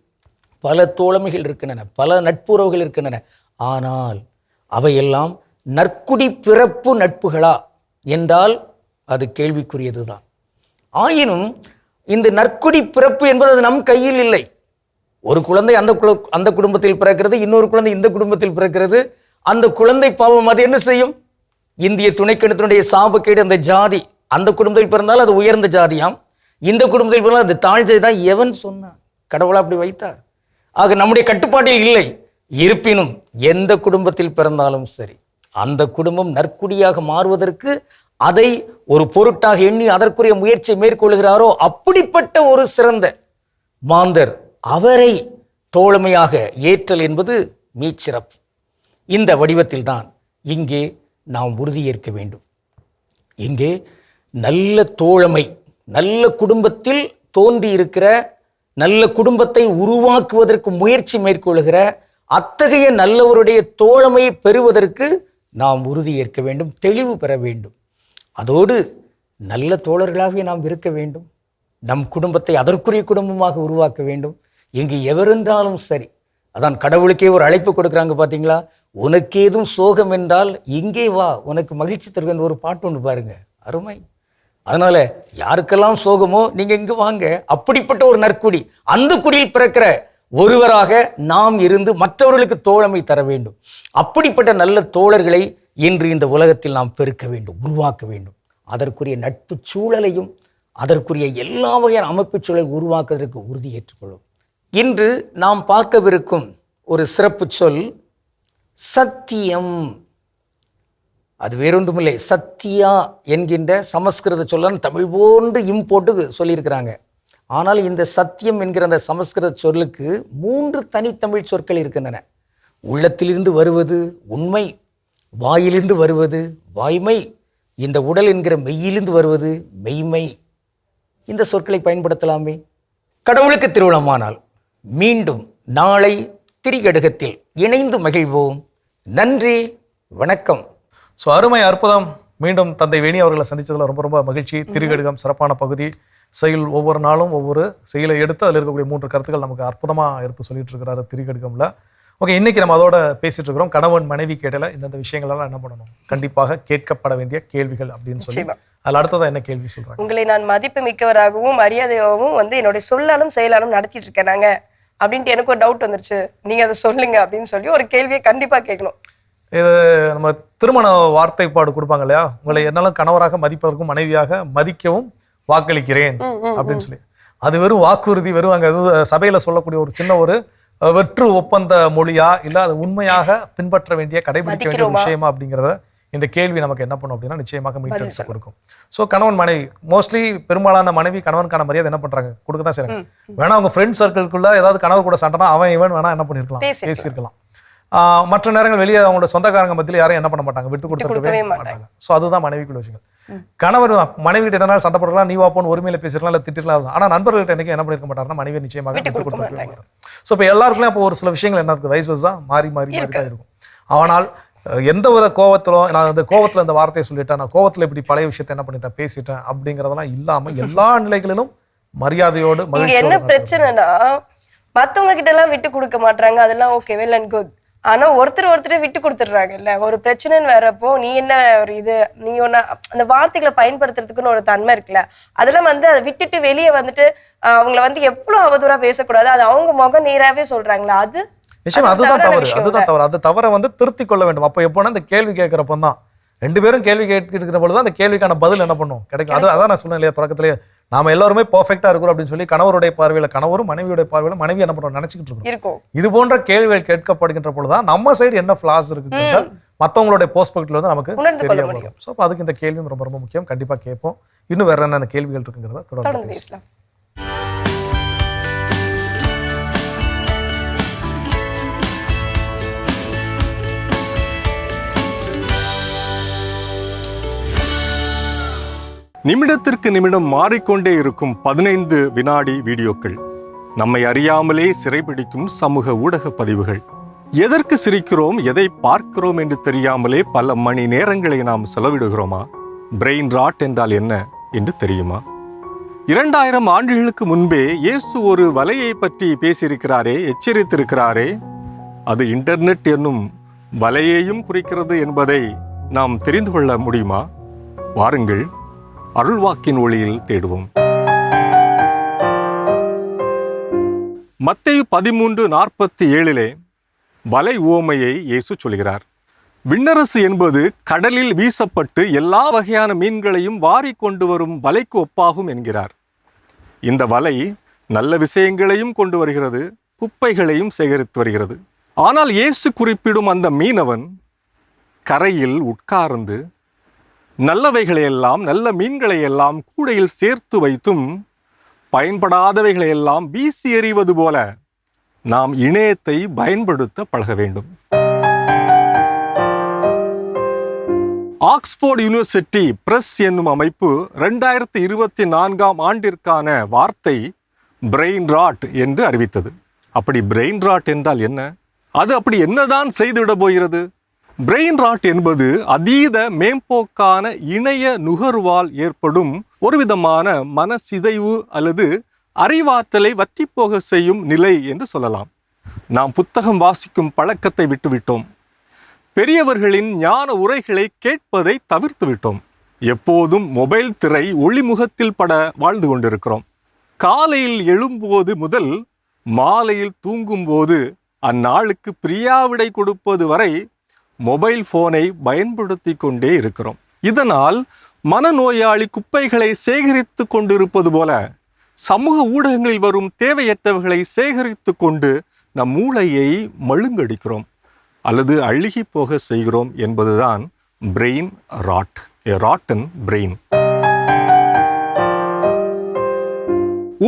பல தோழமைகள் இருக்கின்றன, பல நட்புறவுகள் இருக்கின்றன. ஆனால் அவையெல்லாம் நற்குடி பிறப்பு நட்புகளா என்றால் அது கேள்விக்குரியது தான். ஆயினும் இந்த நற்குடி பிறப்பு என்பது அது நம் கையில் இல்லை. ஒரு குழந்தை அந்த குடும்பத்தில் பிறக்கிறது, இன்னொரு குழந்தை இந்த குடும்பத்தில் பிறக்கிறது. அந்த குழந்தை பாவம் அது என்ன செய்யும்? இந்திய துணைக்கண்டத்தினுடைய சாபக்கேடு, அந்த ஜாதி அந்த குடும்பத்தில் பிறந்தால் அது உயர்ந்த ஜாதியாம், இந்த குடும்பத்தில் பிறந்தால் அது தாழ்ந்தது தான். எவன் சொன்னான்? கடவுளா அப்படி வைத்தார். ஆக நம்முடைய கட்டுப்பாட்டில் இல்லை. இருப்பினும் எந்த குடும்பத்தில் பிறந்தாலும் சரி, அந்த குடும்பம் நற்குடியாக மாறுவதற்கு அதை ஒரு பொருட்டாக எண்ணி அதற்குரிய முயற்சியை மேற்கொள்கிறாரோ அப்படிப்பட்ட ஒரு சிறந்த மாந்தர் அவரை தோழமையாக ஏற்றல் என்பது மீச்சிறப்பு. இந்த வடிவத்தில் தான் இங்கே நாம் உறுதியேற்க வேண்டும். இங்கே நல்ல தோழமை, நல்ல குடும்பத்தில் தோன்றி இருக்கிற, நல்ல குடும்பத்தை உருவாக்குவதற்கு முயற்சி மேற்கொள்கிற அத்தகைய நல்லவருடைய தோழமையை பெறுவதற்கு நாம் உறுதியேற்க வேண்டும், தெளிவு பெற வேண்டும். அதோடு நல்ல தோழர்களாகவே நாம் இருக்க வேண்டும். நம் குடும்பத்தை அதற்குரிய குடும்பமாக உருவாக்க வேண்டும். இங்கு எவரென்றாலும் சரி, அதான் கடவுளுக்கே ஒரு அழைப்பு கொடுக்குறாங்க பார்த்தீங்களா? உனக்கு ஏதும் சோகம் என்றால் இங்கே வா, உனக்கு மகிழ்ச்சி தருவேன் ஒரு பாட்டு ஒன்று பாருங்க, அருமை. அதனால யாருக்கெல்லாம் சோகமோ நீங்க இங்கு வாங்க. அப்படிப்பட்ட ஒரு நற்குடி, அந்த குடியில் பிறக்கிற ஒருவராக நாம் இருந்து மற்றவர்களுக்கு தோழமை தர வேண்டும். அப்படிப்பட்ட நல்ல தோழர்களை இன்று இந்த உலகத்தில் நாம் பெருக்க வேண்டும், உருவாக்க வேண்டும். அதற்குரிய நட்பு சூழலையும் அதற்குரிய எல்லா வகையான அமைப்பு சூழல் உருவாக்குவதற்கு உறுதி ஏற்றுக்கொள்ளும். இன்று நாம் பார்க்கவிருக்கும் ஒரு சிறப்பு சொல் சத்தியம். அது வேறொன்றுமில்லை, சத்தியா என்கின்ற சமஸ்கிருத சொல்ல தமிழ் போன்று போட்டு சொல்லியிருக்கிறாங்க. ஆனால் இந்த சத்தியம் என்கிற அந்த சமஸ்கிருத சொல்லுக்கு 3 தனித்தமிழ் சொற்கள் இருக்கின்றன. உள்ளத்திலிருந்து வருவது உண்மை, வாயிலிருந்து வருவது வாய்மை, இந்த உடல் என்கிற மெய்யிலிருந்து வருவது மெய்மை. இந்த சொற்களை பயன்படுத்தலாமே. கடவுளுக்கு திருவிழமானால் மீண்டும் நாளை திரிகடுகத்தில் இணைந்து மகிழ்வோம். நன்றி, வணக்கம். ஸோ அருமை, அற்புதம். மீண்டும் தந்தை வேணி அவர்களை சந்தித்ததில் ரொம்ப ரொம்ப மகிழ்ச்சி. திரிகடுகம் சிறப்பான பகுதி. செயல் ஒவ்வொரு நாளும் ஒவ்வொரு செயலை எடுத்து அதில் இருக்கக்கூடிய 3 கருத்துக்கள் நமக்கு அற்புதமாக எடுத்து சொல்லிட்டு இருக்கிறாரு திரிகடுகம்ல. ஓகே, இன்னைக்கு நம்ம அதோட பேசிட்டு இருக்கிறோம். கணவன் மனைவி கேட்டல இந்த விஷயங்கள்லாம் என்ன பண்ணணும்? கண்டிப்பாக கேட்கப்பட வேண்டிய கேள்விகள் அப்படின்னு சொல்லி அதில் அடுத்ததான் என்ன கேள்வி சொல்றாங்க? உங்களை நான் மதிப்பு மிக்கவராகவும் மரியாதையாகவும் என்னுடைய சொல்லாலும் செயலாலும் நடத்திட்டு இருக்கேன் நாங்க அப்படின்ட்டு எனக்கு ஒரு டவுட் வந்துருச்சு. நீங்க அதை சொல்லுங்க அப்படின்னு சொல்லி ஒரு கேள்வியை கண்டிப்பா கேட்கணும். இது நம்ம திருமண வார்த்தைப்பாடு கொடுப்பாங்க இல்லையா? உங்களை என்னாலும் கணவராக மதிப்பதற்கும் மனைவியாக மதிக்கவும் வாக்களிக்கிறேன் அப்படின்னு சொல்லி, அது வெறும் வாக்குறுதி, வெறும் அங்கே சபையில சொல்லக்கூடிய ஒரு சின்ன ஒரு வெற்று ஒப்பந்த மொழியா, இல்ல அது உண்மையாக பின்பற்ற வேண்டிய கடைபிடிக்க வேண்டிய விஷயமா அப்படிங்கிறத இந்த கேள்வி நமக்கு என்ன பண்ணும் அப்படின்னா நிச்சயமாக மீட்டெடுத்து கொடுக்கும். ஸோ கணவன் மனைவி, மோஸ்ட்லி பெரும்பாலான மனைவி கணவனுக்கான மரியாதை என்ன பண்றாங்க? கொடுக்க தான் செய்றாங்க. வேணா அவங்க ஃப்ரெண்ட் சர்க்கிள்குள்ள ஏதாவது கணவர் கூட சண்டைனா அவன் இவன் வேணா என்ன பண்ணிருக்கலாம், பேசியிருக்கலாம். மற்ற நேரங்கள் வெளியே அவங்களோட சொந்தக்காரங்க மத்தியில் யாரும் என்ன பண்ண மாட்டாங்க, விட்டு கொடுத்துருக்கவே மாட்டாங்க. ஸோ அதுதான் மனைவிக்குள்ள விஷயங்கள். கணவர் மனைவி கிட்ட என்ன சண்டை போடலாம், நீ வாப்போன்னு ஒருமையில பேசிடலாம், இல்லை திட்டிடலாம். ஆனால் நண்பர்கள்ட்ட என்னைக்கு என்ன பண்ணிருக்க மாட்டாருன்னா மனைவி நிச்சயமாக விட்டு கொடுத்துருக்கவே மாட்டாங்க. ஸோ இப்போ எல்லாருக்குமே அப்போ ஒரு சில விஷயங்கள் என்ன இருக்கு, வயசு வயசா மாறி தான் இருக்கும். ஆனால் எந்த வித கோவத்திலும், நான் அந்த கோவத்தில் இந்த வார்த்தையை சொல்லிட்டேன், நான் கோவத்தில் இப்படி பழைய விஷயத்தை என்ன பண்ணிட்டேன், பேசிட்டேன் அப்படிங்கிறதெல்லாம் இல்லாம எல்லா நிலைகளிலும் மரியாதையோடு. என்ன பிரச்சனைனா மத்தவங்க கிட்ட எல்லாம் விட்டு கொடுக்க மாட்டாங்க, அதெல்லாம் ஓகே, வெல் அண்ட் குட். ஆனா ஒருத்தர் விட்டு கொடுத்துடுறாங்க இல்ல, ஒரு பிரச்சனைன்னு வரப்போ நீ என்ன ஒரு இது, நீ ஒன்னா அந்த வார்த்தைகளை பயன்படுத்துறதுக்குன்னு ஒரு தன்மை இருக்குல்ல, அதெல்லாம் அதை விட்டுட்டு வெளியே வந்துட்டு அவங்கள எவ்வளவு அவதூறா பேசக்கூடாது, அது அவங்க முகம் நேராவே சொல்றாங்களா, அது நிச்சயம் அதுதான் தவறு. அது தவறை திருத்தி கொள்ள வேண்டும். அப்போ எப்போனா இந்த கேள்வி கேட்கிறப்ப தான் 2 பேரும் கேள்வி கேட்கிற பொழுது அந்த கேள்விக்கான பதில் என்ன பண்ணும் கிடைக்கும். அதான் நான் சொன்னேன் இல்லையா தொடக்கத்திலேயே, நாம எல்லாருமே பெர்ஃபெக்டா இருக்கிறோம் அப்படின்னு சொல்லி கணவருடைய பார்வையில கணவரும் மனைவியுடைய பார்வையில மனைவி என்ன பண்றோம் நினைச்சுக்கிட்டு இருக்கோம். இது போன்ற கேள்விகள் கேட்கப்படுகின்ற பொழுதுதான் நம்ம சைடு என்ன ஃபிளாஸ் இருக்கு மற்றவங்களுடைய பெர்ஸ்பெக்டிவ்ல வந்து நமக்கு தெரிய வரும். ஸோ அப்போ அதுக்கு இந்த கேள்வியும் ரொம்ப ரொம்ப முக்கியம். கண்டிப்பா கேட்போம். இன்னும் வேற என்னென்ன கேள்விகள் இருக்குங்கிறத தொடர்ந்து பேசலாம். நிமிடத்திற்கு நிமிடம் மாறிக்கொண்டே இருக்கும் 15 வினாடி வீடியோக்கள், நம்மை அறியாமலே சிறைபிடிக்கும் சமூக ஊடக பதிவுகள். எதற்கு சிரிக்கிறோம், எதை பார்க்கிறோம் என்று தெரியாமலே பல மணி நேரங்களை நாம் செலவிடுகிறோமா? பிரெயின் ராட் என்றால் என்ன என்று தெரியுமா? 2000 ஆண்டுகளுக்கு முன்பே இயேசு ஒரு வலையை பற்றி பேசியிருக்கிறாரே, எச்சரித்திருக்கிறாரே. அது இன்டர்நெட் என்னும் வலையையும் குறிக்கிறது என்பதை நாம் தெரிந்து கொள்ள முடியுமா? வாருங்கள், அருள்வாக்கின் ஒளியில் தேடுவோம். மத்தேயு 13:47 வலை உவமையை இயேசு சொல்கிறார். விண்ணரசு என்பது கடலில் வீசப்பட்டு எல்லா வகையான மீன்களையும் வாரி கொண்டு வரும் வலைக்கு ஒப்பாகும் என்கிறார். இந்த வலை நல்ல விஷயங்களையும் கொண்டு வருகிறது, குப்பைகளையும் சேகரித்து வருகிறது. ஆனால் இயேசு குறிப்பிடும் அந்த மீனவன் கரையில் உட்கார்ந்து நல்லவைகளையெல்லாம், நல்ல மீன்களையெல்லாம் கூடையில் சேர்த்து வைத்தும் பயன்படாதவைகளையெல்லாம் வீசி எறிவது போல நாம் இணையத்தை பயன்படுத்த பழக வேண்டும். ஆக்ஸ்போர்ட் யூனிவர்சிட்டி பிரஸ் என்னும் அமைப்பு 2024 ஆண்டிற்கான வார்த்தை பிரெயின் ராட் என்று அறிவித்தது. அப்படி பிரெயின் ராட் என்றால் என்ன? அது அப்படி என்னதான் செய்துவிட போகிறது? பிரெயின் ராட் என்பது அதீத மேம்போக்கான இணைய நுகர்வால் ஏற்படும் ஒரு விதமான மனசிதைவு அல்லது அறிவாற்றலை வற்றிப்போக செய்யும் நிலை என்று சொல்லலாம். நாம் புத்தகம் வாசிக்கும் பழக்கத்தை விட்டுவிட்டோம். பெரியவர்களின் ஞான உரைகளை கேட்பதை தவிர்த்து விட்டோம். எப்போதும் மொபைல் திரை ஒளிமுகத்தில் பட வாழ்ந்து கொண்டிருக்கிறோம். காலையில் எழும்போது முதல் மாலையில் தூங்கும்போது அந்நாளுக்கு பிரியாவிடை கொடுப்பது வரை மொபைல் போனை பயன்படுத்தி கொண்டே இருக்கிறோம். இதனால் மனநோயாளி குப்பைகளை சேகரித்து கொண்டிருப்பது போல சமூக ஊடகங்களில் வரும் தேவையற்றவர்களை சேகரித்து கொண்டு நம் மூளையை மழுங்கடிக்கிறோம் அல்லது அழுகி போக செய்கிறோம் என்பதுதான் brain rot, a rotten brain.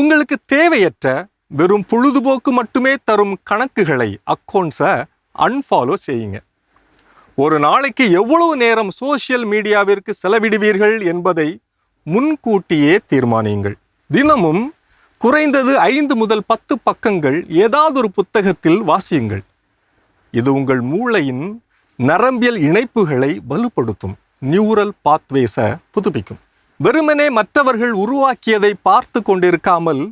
உங்களுக்கு தேவையற்ற வெறும் பொழுதுபோக்கு மட்டுமே தரும் கணக்குகளை, அக்கௌண்ட்ஸை அன்ஃபாலோ செய்யுங்க. ஒரு நாளைக்கு எவ்வளவு நேரம் சோசியல் மீடியாவிற்கு செலவிடுவீர்கள் என்பதை முன்கூட்டியே தீர்மானியுங்கள். தினமும் குறைந்தது 5 முதல் 10 பக்கங்கள் ஏதாவது ஒரு புத்தகத்தில் வாசியுங்கள். இது உங்கள் மூளையின் நரம்பியல் இணைப்புகளை வலுப்படுத்தும், நியூரல் பாத்வேஸை புதுப்பிக்கும். வெறுமனே மற்றவர்கள் உருவாக்கியதை பார்த்து கொண்டிருக்காமல்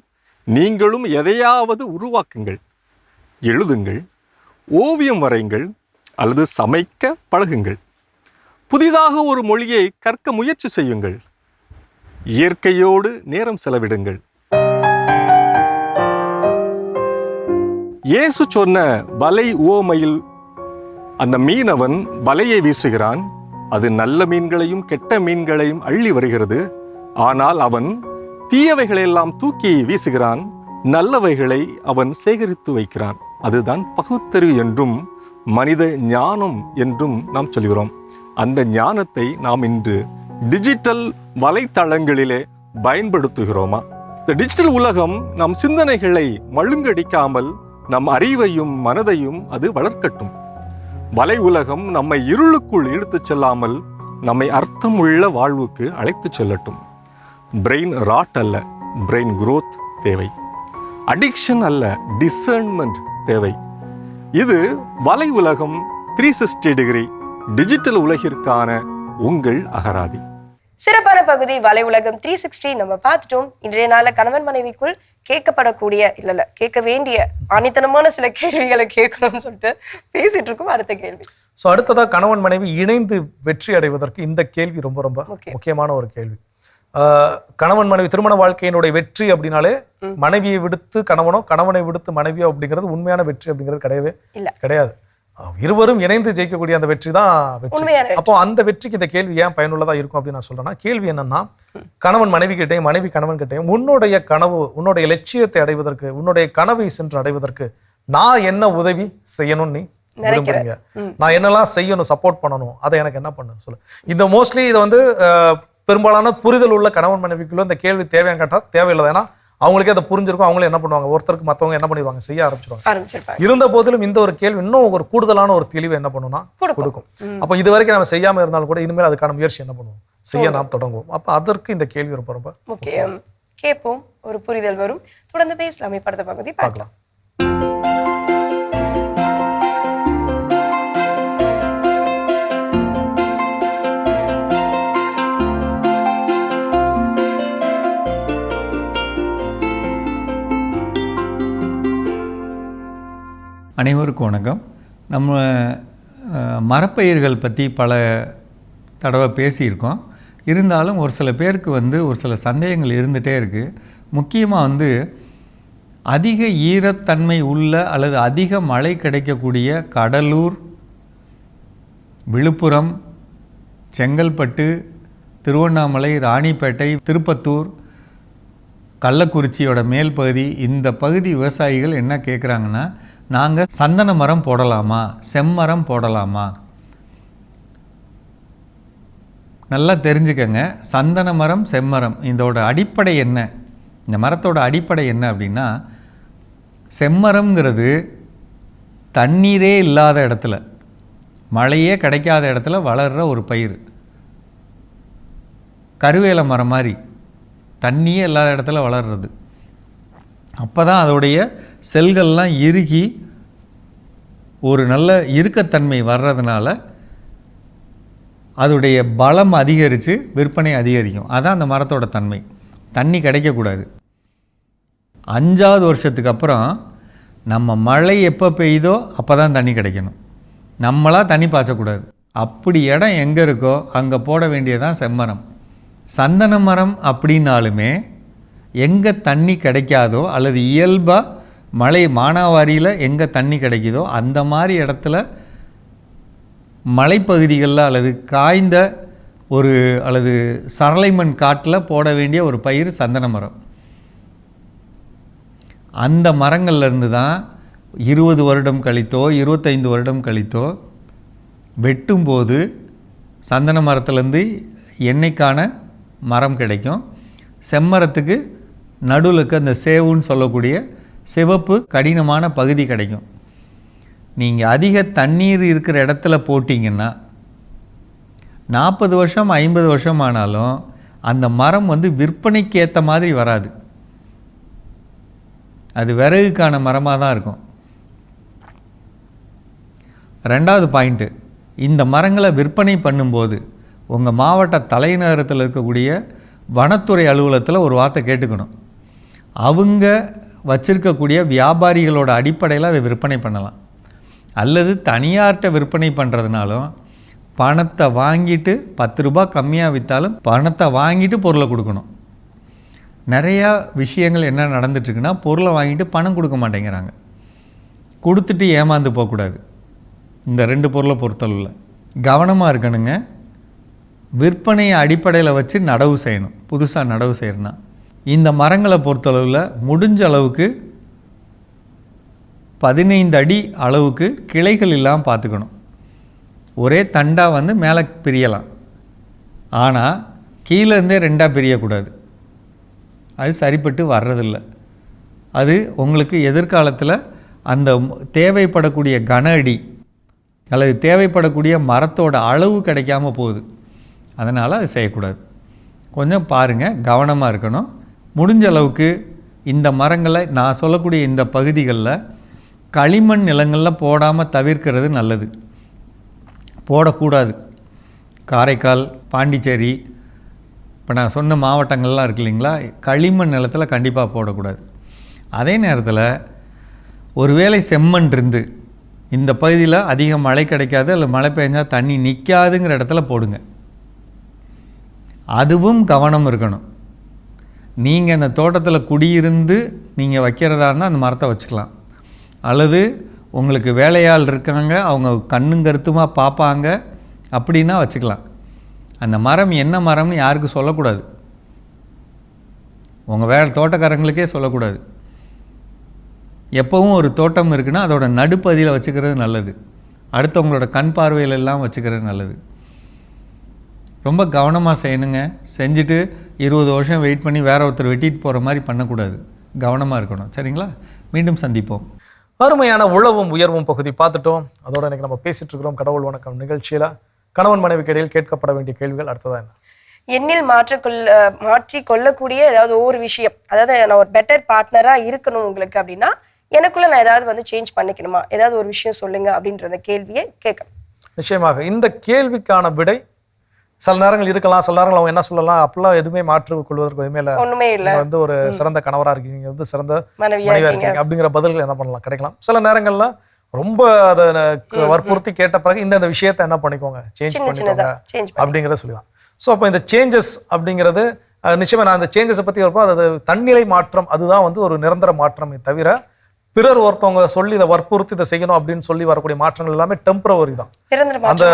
நீங்களும் எதையாவது உருவாக்குங்கள். எழுதுங்கள், ஓவியம் வரையுங்கள் அல்லது சமைக்க பழகுங்கள். புதிதாக ஒரு மொழியை கற்க முயற்சி செய்யுங்கள். இயற்கையோடு நேரம் செலவிடுங்கள். இயேசு சொன்ன வலை உவமையில் அந்த மீனவன் வலையை வீசுகிறான். அது நல்ல மீன்களையும் கெட்ட மீன்களையும் அள்ளி வருகிறது. ஆனால் அவன் தீயவைகளெல்லாம் தூக்கி வீசுகிறான், நல்லவைகளை அவன் சேகரித்து வைக்கிறான். அதுதான் பகுத்தறிவு என்றும் மனித ஞானம் என்றும் நாம் சொல்கிறோம். அந்த ஞானத்தை நாம் இன்று டிஜிட்டல் வலைத்தளங்களிலே பயன்படுத்துகிறோமா? இந்த டிஜிட்டல் உலகம் நம் சிந்தனைகளை மழுங்கடிக்காமல் நம் அறிவையும் மனதையும் அது வளர்க்கட்டும். வலை உலகம் நம்மை இருளுக்குள் இழுத்துச் செல்லாமல் நம்மை அர்த்தமுள்ள வாழ்வுக்கு அழைத்துச் செல்லட்டும். பிரெயின் ராட் அல்ல, பிரெயின் growth தேவை. அடிக்ஷன் அல்ல, டிசர்ன்மெண்ட் தேவை. இது வலை உலகம் 360 டிகிரி டிஜிட்டல் உலகிற்கான உங்கள் அகராதி. சிறப்பான பகுதி வலை உலகம் 360 நம்ம பார்த்துட்டோம். இன்றைய நாள கணவன் மனைவிக்குள் கேட்கப்படக்கூடிய இல்ல கேட்க வேண்டிய ஆணித்தனமான சில கேள்விகளை கேட்கணும்னு சொல்லிட்டு பேசிட்டு இருக்கோம். அடுத்த கேள்வி. ஸோ அடுத்ததா கணவன் மனைவி இணைந்து வெற்றி அடைவதற்கு இந்த கேள்வி ரொம்ப ரொம்ப முக்கியமான ஒரு கேள்வி. கணவன் மனைவி திருமண வாழ்க்கையினுடைய வெற்றி அப்படின்னாலே மனைவியை விடுத்து கணவனோ, கணவனை விடுத்து மனைவியோ அப்படிங்கிறது உண்மையான வெற்றி அப்படிங்கிறது கிடையாது. இருவரும் இணைந்து ஜெயிக்கக்கூடிய அந்த வெற்றி தான் வெற்றி. அப்போ அந்த வெற்றிக்கு இந்த கேள்வி ஏன் பயனுள்ளதா இருக்கும் அப்படின்னு நான் சொல்றேன்னா, கேள்வி என்னன்னா, கணவன் மனைவி கிட்டையும் மனைவி கணவன் கிட்டையும் உன்னுடைய கனவு, உன்னுடைய லட்சியத்தை அடைவதற்கு, உன்னுடைய கனவை சென்று அடைவதற்கு நான் என்ன உதவி செய்யணும் நீ விரும்புறீங்க, நான் என்னெல்லாம் செய்யணும், சப்போர்ட் பண்ணணும், அதை எனக்கு என்ன பண்ணணும் சொல்லு. இந்த மோஸ்ட்லி இதை வந்து பெரும்பாலான புரிதல் உள்ள கணவன் மனைவிக்குள்ள இந்த கேள்வி தேவையான்னு கேட்டா தேவையில்லை. ஏன்னா அவங்களுக்கே அதை புரிஞ்சிருக்கும். அவங்களே என்ன பண்ணுவாங்க, ஒருத்தருக்கு மற்றவங்க என்ன பண்ணிடுவாங்க, செய்ய ஆரம்பிச்சிருவாங்க. இருந்த போதிலும் இந்த ஒரு கேள்வி இன்னும் ஒரு கூடுதலான ஒரு தெளிவை என்ன பண்ணும்னா கொடுக்கும். அப்போ இது வரைக்கும் நம்ம செய்யாம இருந்தாலும் கூட இனிமேல் அதுக்கான முயற்சி என்ன பண்ணுவோம், செய்ய நாம் தொடங்குவோம். அப்போ அதற்கு இந்த கேள்வி ரொம்ப ரொம்ப முக்கியம். கேட்போம், ஒரு புரிதல் வரும். தொடர்ந்து பேசலாமே, படத்தை பகுதி பார்க்கலாம். அனைவருக்கும் வணக்கம். நம்ம மரப்பயிர்கள் பற்றி பல தடவை பேசியிருக்கோம். இருந்தாலும் ஒரு சில பேருக்கு ஒரு சில சந்தேகங்கள் இருந்துகிட்டே இருக்குது. முக்கியமாக அதிக ஈரத்தன்மை உள்ள அல்லது அதிக மழை கிடைக்கக்கூடிய கடலூர், விழுப்புரம், செங்கல்பட்டு, திருவண்ணாமலை, ராணிப்பேட்டை, திருப்பத்தூர், கள்ளக்குறிச்சியோட மேல் பகுதி, இந்த பகுதி விவசாயிகள் என்ன கேட்குறாங்கன்னா, நாங்கள் சந்தன மரம் போடலாமா, செம்மரம் போடலாமா? நல்லா தெரிஞ்சுக்கங்க, சந்தன மரம், செம்மரம் இதோட அடிப்படை என்ன? இந்த மரத்தோட அடிப்படை என்ன அப்படின்னா, செம்மரம்ங்கிறது தண்ணீரே இல்லாத இடத்துல, மழையே கிடைக்காத இடத்துல வளர்கிற ஒரு பயிர். கருவேல மரம் மாதிரி தண்ணியே இல்லாத இடத்துல வளர்கிறது. அப்போ தான் அதோடைய செல்கள்லாம் இறுகி ஒரு நல்ல இறுக்கத்தன்மை வர்றதுனால அதோடைய பலம் அதிகரித்து விற்பனை அதிகரிக்கும். அதுதான் அந்த மரத்தோட தன்மை. தண்ணி கிடைக்கக்கூடாது. 5ஆவது வருஷத்துக்கு அப்புறம் நம்ம மழை எப்போ பெய்யுதோ அப்போ தான் தண்ணி கிடைக்கணும். நம்மளாக தண்ணி பாய்ச்சக்கூடாது. அப்படி இடம் எங்கே இருக்கோ அங்கே போட வேண்டியதான் செம்மரம். சந்தன மரம் அப்படின்னாலுமே எங்கே தண்ணி கிடைக்காதோ அல்லது இயல்பாக மழை மானாவாரியில் எங்கே தண்ணி கிடைக்குதோ அந்த மாதிரி இடத்துல மலைப்பகுதிகளில் அல்லது காய்ந்த ஒரு அல்லது சரளைமண் காட்டில் போட வேண்டிய ஒரு பயிர் சந்தன மரம். அந்த மரங்கள்லேருந்து தான் 20 வருடம் கழித்தோ 25 வருடம் கழித்தோ வெட்டும்போது சந்தன மரத்துலேருந்து எண்ணெய்க்கான மரம் கிடைக்கும். செம்மரத்துக்கு நடுவுலுக்கு அந்த சேவுன்னு சொல்லக்கூடிய சிவப்பு கடினமான பகுதி கிடைக்கும். நீங்கள் அதிக தண்ணீர் இருக்கிற இடத்துல போட்டிங்கன்னா 40 வருஷம் 50 வருஷம் ஆனாலும் அந்த மரம் விற்பனைக்கு ஏற்ற மாதிரி வராது. அது விறகுக்கான மரமாக தான் இருக்கும். 2வது பாயிண்ட்டு, இந்த மரங்களை விற்பனை பண்ணும்போது உங்கள் மாவட்ட தலைநகரத்தில் இருக்கக்கூடிய வனத்துறை அலுவலகத்தில் ஒரு வார்த்தை கேட்டுக்கணும். அவங்க வச்சிருக்கக்கூடிய வியாபாரிகளோட அடிப்படையில் அதை விற்பனை பண்ணலாம். அல்லது தனியார்கிட்ட விற்பனை பண்ணுறதுனாலும் பணத்தை வாங்கிட்டு 10 ரூபாய் கம்மியாக விற்றாலும் பணத்தை வாங்கிட்டு பொருளை கொடுக்கணும். நிறையா விஷயங்கள் என்ன நடந்துட்டுருக்குன்னா, பொருளை வாங்கிட்டு பணம் கொடுக்க மாட்டேங்கிறாங்க. கொடுத்துட்டு ஏமாந்து போகக்கூடாது. இந்த 2 பொருளை பொறுத்தளவில் கவனமாக இருக்கணுங்க. விற்பனையை அடிப்படையில் வச்சு நடவு செய்யணும். புதுசாக நடவு செய்யணும்னா இந்த மரங்களை பொறுத்தளவில் முடிஞ்ச அளவுக்கு 15 அடி அளவுக்கு கிளைகள் இல்லாமல் பார்த்துக்கணும். ஒரே தண்டாக மேலே பிரியலாம், ஆனால் கீழேருந்தே 2ஆக பிரியக்கூடாது. அது சரிப்பட்டு வர்றதில்லை. அது உங்களுக்கு எதிர்காலத்தில் அந்த தேவைப்படக்கூடிய கன அடி அல்லது தேவைப்படக்கூடிய மரத்தோட அளவு கிடைக்காம போகுது. அதனால் அது செய்யக்கூடாது. கொஞ்சம் பாருங்கள், கவனமாக இருக்கணும். முடிஞ்ச அளவுக்கு இந்த மரங்களை நான் சொல்லக்கூடிய இந்த பகுதிகளில் களிமண் நிலங்களில் போடாமல் தவிர்க்கிறது நல்லது. போடக்கூடாது. காரைக்கால், பாண்டிச்சேரி, இப்போ நான் சொன்ன மாவட்டங்கள்லாம் இருக்கு இல்லைங்களா, களிமண் நிலத்தில் கண்டிப்பாக போடக்கூடாது. அதே நேரத்தில் ஒருவேளை செம்மண் இருந்து இந்த பகுதியில் அதிக மழை கிடைக்காது அல்லது மழை பெஞ்சால் தண்ணி நிற்காதுங்கிற இடத்துல போடுங்க. அதுவும் கவனம் இருக்கணும். நீங்கள் அந்த தோட்டத்தில் குடியிருந்து நீங்கள் வைக்கிறதா இருந்தால் அந்த மரத்தை வச்சுக்கலாம். அல்லது உங்களுக்கு வேலையாள் இருக்காங்க, அவங்க கண்ணும் கருத்துமாக பார்ப்பாங்க, அப்படின்னா வச்சுக்கலாம். அந்த மரம் என்ன மரம்னு யாருக்கும் சொல்லக்கூடாது. உங்கள் தோட்டக்காரங்களுக்கே சொல்லக்கூடாது. எப்போவும் ஒரு தோட்டம் இருக்குன்னா அதோட நடுப்பகுதியில் வச்சுக்கிறது நல்லது. அடுத்தவங்களோட கண் பார்வையிலெல்லாம் வச்சுக்கிறது நல்லது. ரொம்ப கவனமாக செய்யணுங்க. செஞ்சுட்டு 20 வருஷம் வெயிட் பண்ணி வேற ஒருத்தர் வெட்டிட்டு போகிற மாதிரி பண்ணக்கூடாது. கவனமாக இருக்கணும். சரிங்களா? மீண்டும் சந்திப்போம். அருமையான உழவும் உயர்வும் பகுதி பார்த்துட்டோம். அதோட இன்னைக்கு நம்ம பேசிட்டு இருக்கிறோம் கடவுள் வணக்கம் நிகழ்ச்சியில் கணவன் மனைவிக்கு இடையில் கேட்கப்பட வேண்டிய கேள்விகள் அடுத்ததான் என்ன? என்னில் மாற்றி கொள்ளக்கூடிய ஏதாவது ஒரு விஷயம், அதாவது நான் ஒரு பெட்டர் பார்ட்னரா இருக்கணும் உங்களுக்கு அப்படின்னா எனக்குள்ள நான் ஏதாவது வந்து சேஞ்ச் பண்ணிக்கணுமா, ஏதாவது ஒரு விஷயம் சொல்லுங்க அப்படின்ற கேள்வியை கேட்கணும். நிச்சயமாக இந்த கேள்விக்கான விடை சில நேரங்கள் இருக்கலாம், சில நேரங்கள் அவங்க என்ன சொல்லலாம், அப்படிலாம் எதுவுமே மாற்று கொள்வதற்கு எதுவுமே இல்லை, ஒண்ணுமே இல்லை, வந்து ஒரு சிறந்த கணவராக இருக்கீங்க, நீங்க வந்து சிறந்த மனைவியா இருக்கீங்க அப்படிங்கிற பதில்கள் என்ன பண்ணலாம் கிடைக்கலாம். சில நேரங்கள்ல ரொம்ப அதை வற்புறுத்தி கேட்ட பிறகு இந்த விஷயத்தை என்ன பண்ணிக்கோங்க, சேஞ்ச் பண்ணிக்கோங்க அப்படிங்கிறத சொல்லலாம். ஸோ அப்போ இந்த சேஞ்சஸ் அப்படிங்கிறது நிச்சயமா நான் இந்த சேஞ்சஸை பற்றி வரப்போ அது தன்னிலை மாற்றம், அதுதான் வந்து ஒரு நிரந்தர மாற்றமே தவிர பிறர் ஒருத்தவங்க சொல்லி இதை வற்புறுத்தி இதை செய்யணும் அப்படின்னு சொல்லி வரக்கூடிய மாற்றங்கள் எல்லாமே டெம்பரவரி தான். அந்த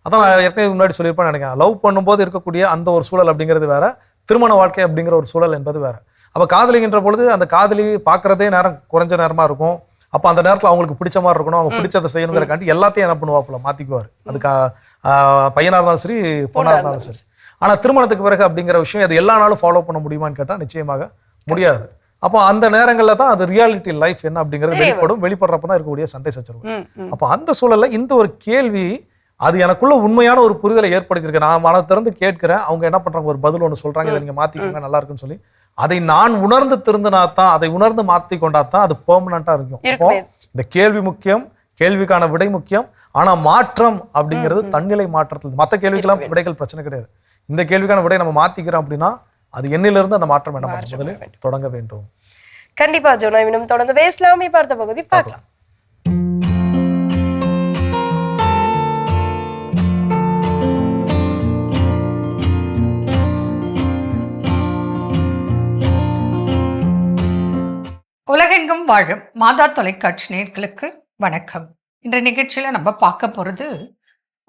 அதான் நான் ஏற்கனவே முன்னாடி சொல்லியிருப்பேன் நினைக்கிறேன். லவ் பண்ணும்போது இருக்கக்கூடிய அந்த ஒரு சூழல் அப்படிங்கிறது வேற, திருமண வாழ்க்கை அப்படிங்கிற ஒரு சூழல் என்பது வேற. அப்போ காதலிக்கின்ற பொழுது அந்த காதலி பார்க்கறதே நேரம் குறைஞ்ச நேரமா இருக்கும். அப்போ அந்த நேரத்தில் அவங்களுக்கு பிடிச்ச மாதிரி இருக்கணும், அவங்க பிடிச்சதை செய்யணுங்கிறக்காண்டி எல்லாத்தையும் என்ன பண்ணுவாப்புல மாற்றிக்குவார். அதுக்கு பையனாக இருந்தாலும் சரி பொண்ணாக இருந்தாலும் சரி. ஆனால் திருமணத்துக்கு பிறகு அப்படிங்கிற விஷயம் அது எல்லா நாளும் ஃபாலோ பண்ண முடியுமான்னு கேட்டால் நிச்சயமாக முடியாது. அப்போ அந்த நேரங்களில் தான் அது ரியாலிட்டி லைஃப் என்ன அப்படிங்கிறது வெளிப்படும். வெளிப்படுறப்ப தான் இருக்கக்கூடிய சண்டை சச்சரவு. அப்போ அந்த சூழலில் இந்த ஒரு கேள்வி அது எனக்குள்ள உண்மையான ஒரு புரிதலை ஏற்படுத்தியிருக்கு. நான் மனதை திறந்து கேட்கிறேன், அவங்க என்ன பண்றாங்க, ஒரு பதில் ஒன்று சொல்றாங்க, இதை நீங்க மாத்திக்கோங்க நல்லா இருக்குன்னு சொல்லி அதை நான் உணர்ந்து திருந்தினாத்தான், அதை உணர்ந்து மாற்றி கொண்டாத்தான் அது பெர்மனண்டா இருக்கும். அப்போ இந்த கேள்வி முக்கியம், கேள்விக்கான விடை முக்கியம். ஆனா மாற்றம் அப்படிங்கிறது தன்னிலை மாற்றத்தில். மற்ற கேள்விக்கெல்லாம் விடைகள் பிரச்சனை கிடையாது. இந்த கேள்விக்கான விடை நம்ம மாத்திக்கிறோம் அப்படின்னா அது என்னிலிருந்து அந்த மாற்றம் என்ன முதலில் தொடங்க வேண்டும். கண்டிப்பா ஜோனா, இன்னும் தொடர்ந்து பேசலாமே. பார்த்த பகுதி பார்க்கலாம். உலகெங்கும் வாழும் மாதா தொலைக்காட்சி நேயர்களுக்கு வணக்கம். இந்த நிகழ்ச்சியில நம்ம பார்க்க போறது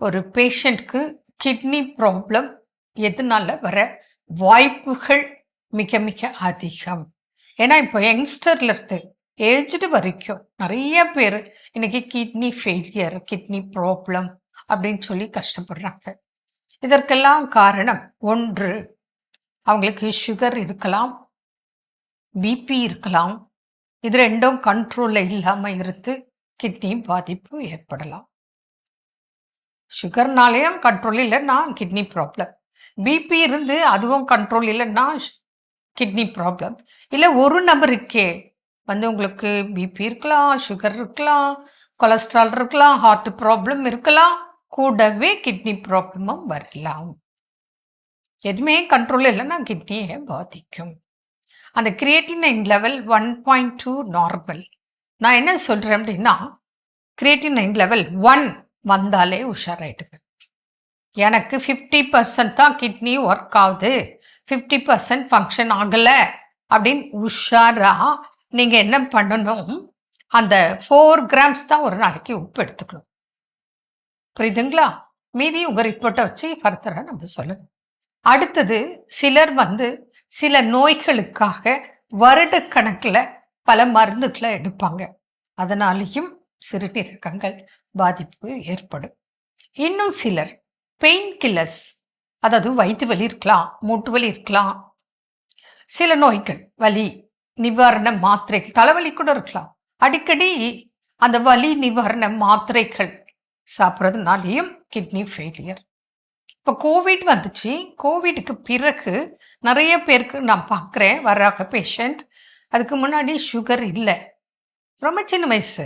ஒரு பேஷண்ட்க்கு கிட்னி ப்ராப்ளம் எதனால வர வாய்ப்புகள் மிக மிக அதிகம். ஏன்னா இப்போ யங்ஸ்டர்ல இருந்து ஏஜ்டு வரைக்கும் நிறைய பேர் இன்னைக்கு கிட்னி ஃபெயிலியர், கிட்னி ப்ராப்ளம் அப்படின்னு சொல்லி கஷ்டப்படுறாங்க. இதற்கெல்லாம் காரணம் ஒன்று, அவங்களுக்கு சுகர் இருக்கலாம், பிபி இருக்கலாம். இது ரெண்டும் கண்ட்ரோல்ல இல்லாம இருந்து கிட்னி பாதிப்பு ஏற்படலாம். சுகர்னாலேயும் கண்ட்ரோல் இல்லைன்னா கிட்னி ப்ராப்ளம், பிபி இருந்து அதுவும் கண்ட்ரோல் இல்லைன்னா கிட்னி ப்ராப்ளம். இல்லை ஒரு நபருக்கே வந்து உங்களுக்கு பிபி இருக்கலாம், சுகர் இருக்கலாம், கொலஸ்ட்ரால் இருக்கலாம், ஹார்ட் ப்ராப்ளம் இருக்கலாம், கூடவே கிட்னி ப்ராப்ளமும் வரலாம். எதுவுமே கண்ட்ரோல் இல்லைன்னா கிட்னியை பாதிக்கும். அந்த கிரியேட்டினைன் லெவல் 1.2 நார்மல். நான் என்ன சொல்கிறேன் அப்படின்னா, கிரியேட்டினைன் லெவல் 1 வந்தாலே உஷாராயிடுங்க. எனக்கு 50% தான் கிட்னி ஒர்க் ஆகுது, 50% ஃபங்க்ஷன் ஆகலை அப்படின்னு உஷாரா நீங்கள் என்ன பண்ணணும், அந்த 4 கிராம்ஸ் தான் ஒரு நாளைக்கு உப்பு எடுத்துக்கணும். புரியுதுங்களா? மீதி உங்கள் ரிப்போர்ட்டை வச்சு ஃபர்தராக நம்ம சொல்லணும். அடுத்தது, சிலர் வந்து சில நோய்களுக்காக வருடக்கணக்கில் பல மருந்துகளை எடுப்பாங்க, அதனாலேயும் சிறுநீரகங்கள் பாதிப்பு ஏற்படும். இன்னும் சிலர் பெயின் கில்லர்ஸ், அதாவது வயிற்று வலி இருக்கலாம், மூட்டு வலி இருக்கலாம், சில நோய்கள் வலி நிவாரண மாத்திரைகள், தலைவலி கூட இருக்கலாம். அடிக்கடி அந்த வலி நிவாரண மாத்திரைகள் சாப்பிட்றதுனாலையும் கிட்னி ஃபெயிலியர். இப்போ கோவிட் வந்துச்சு. கோவிடுக்கு பிறகு நிறைய பேருக்கு நான் பார்க்குறேன் வர்றாங்க பேஷண்ட். அதுக்கு முன்னாடி சுகர் இல்லை, ரொம்ப சின்ன வயசு,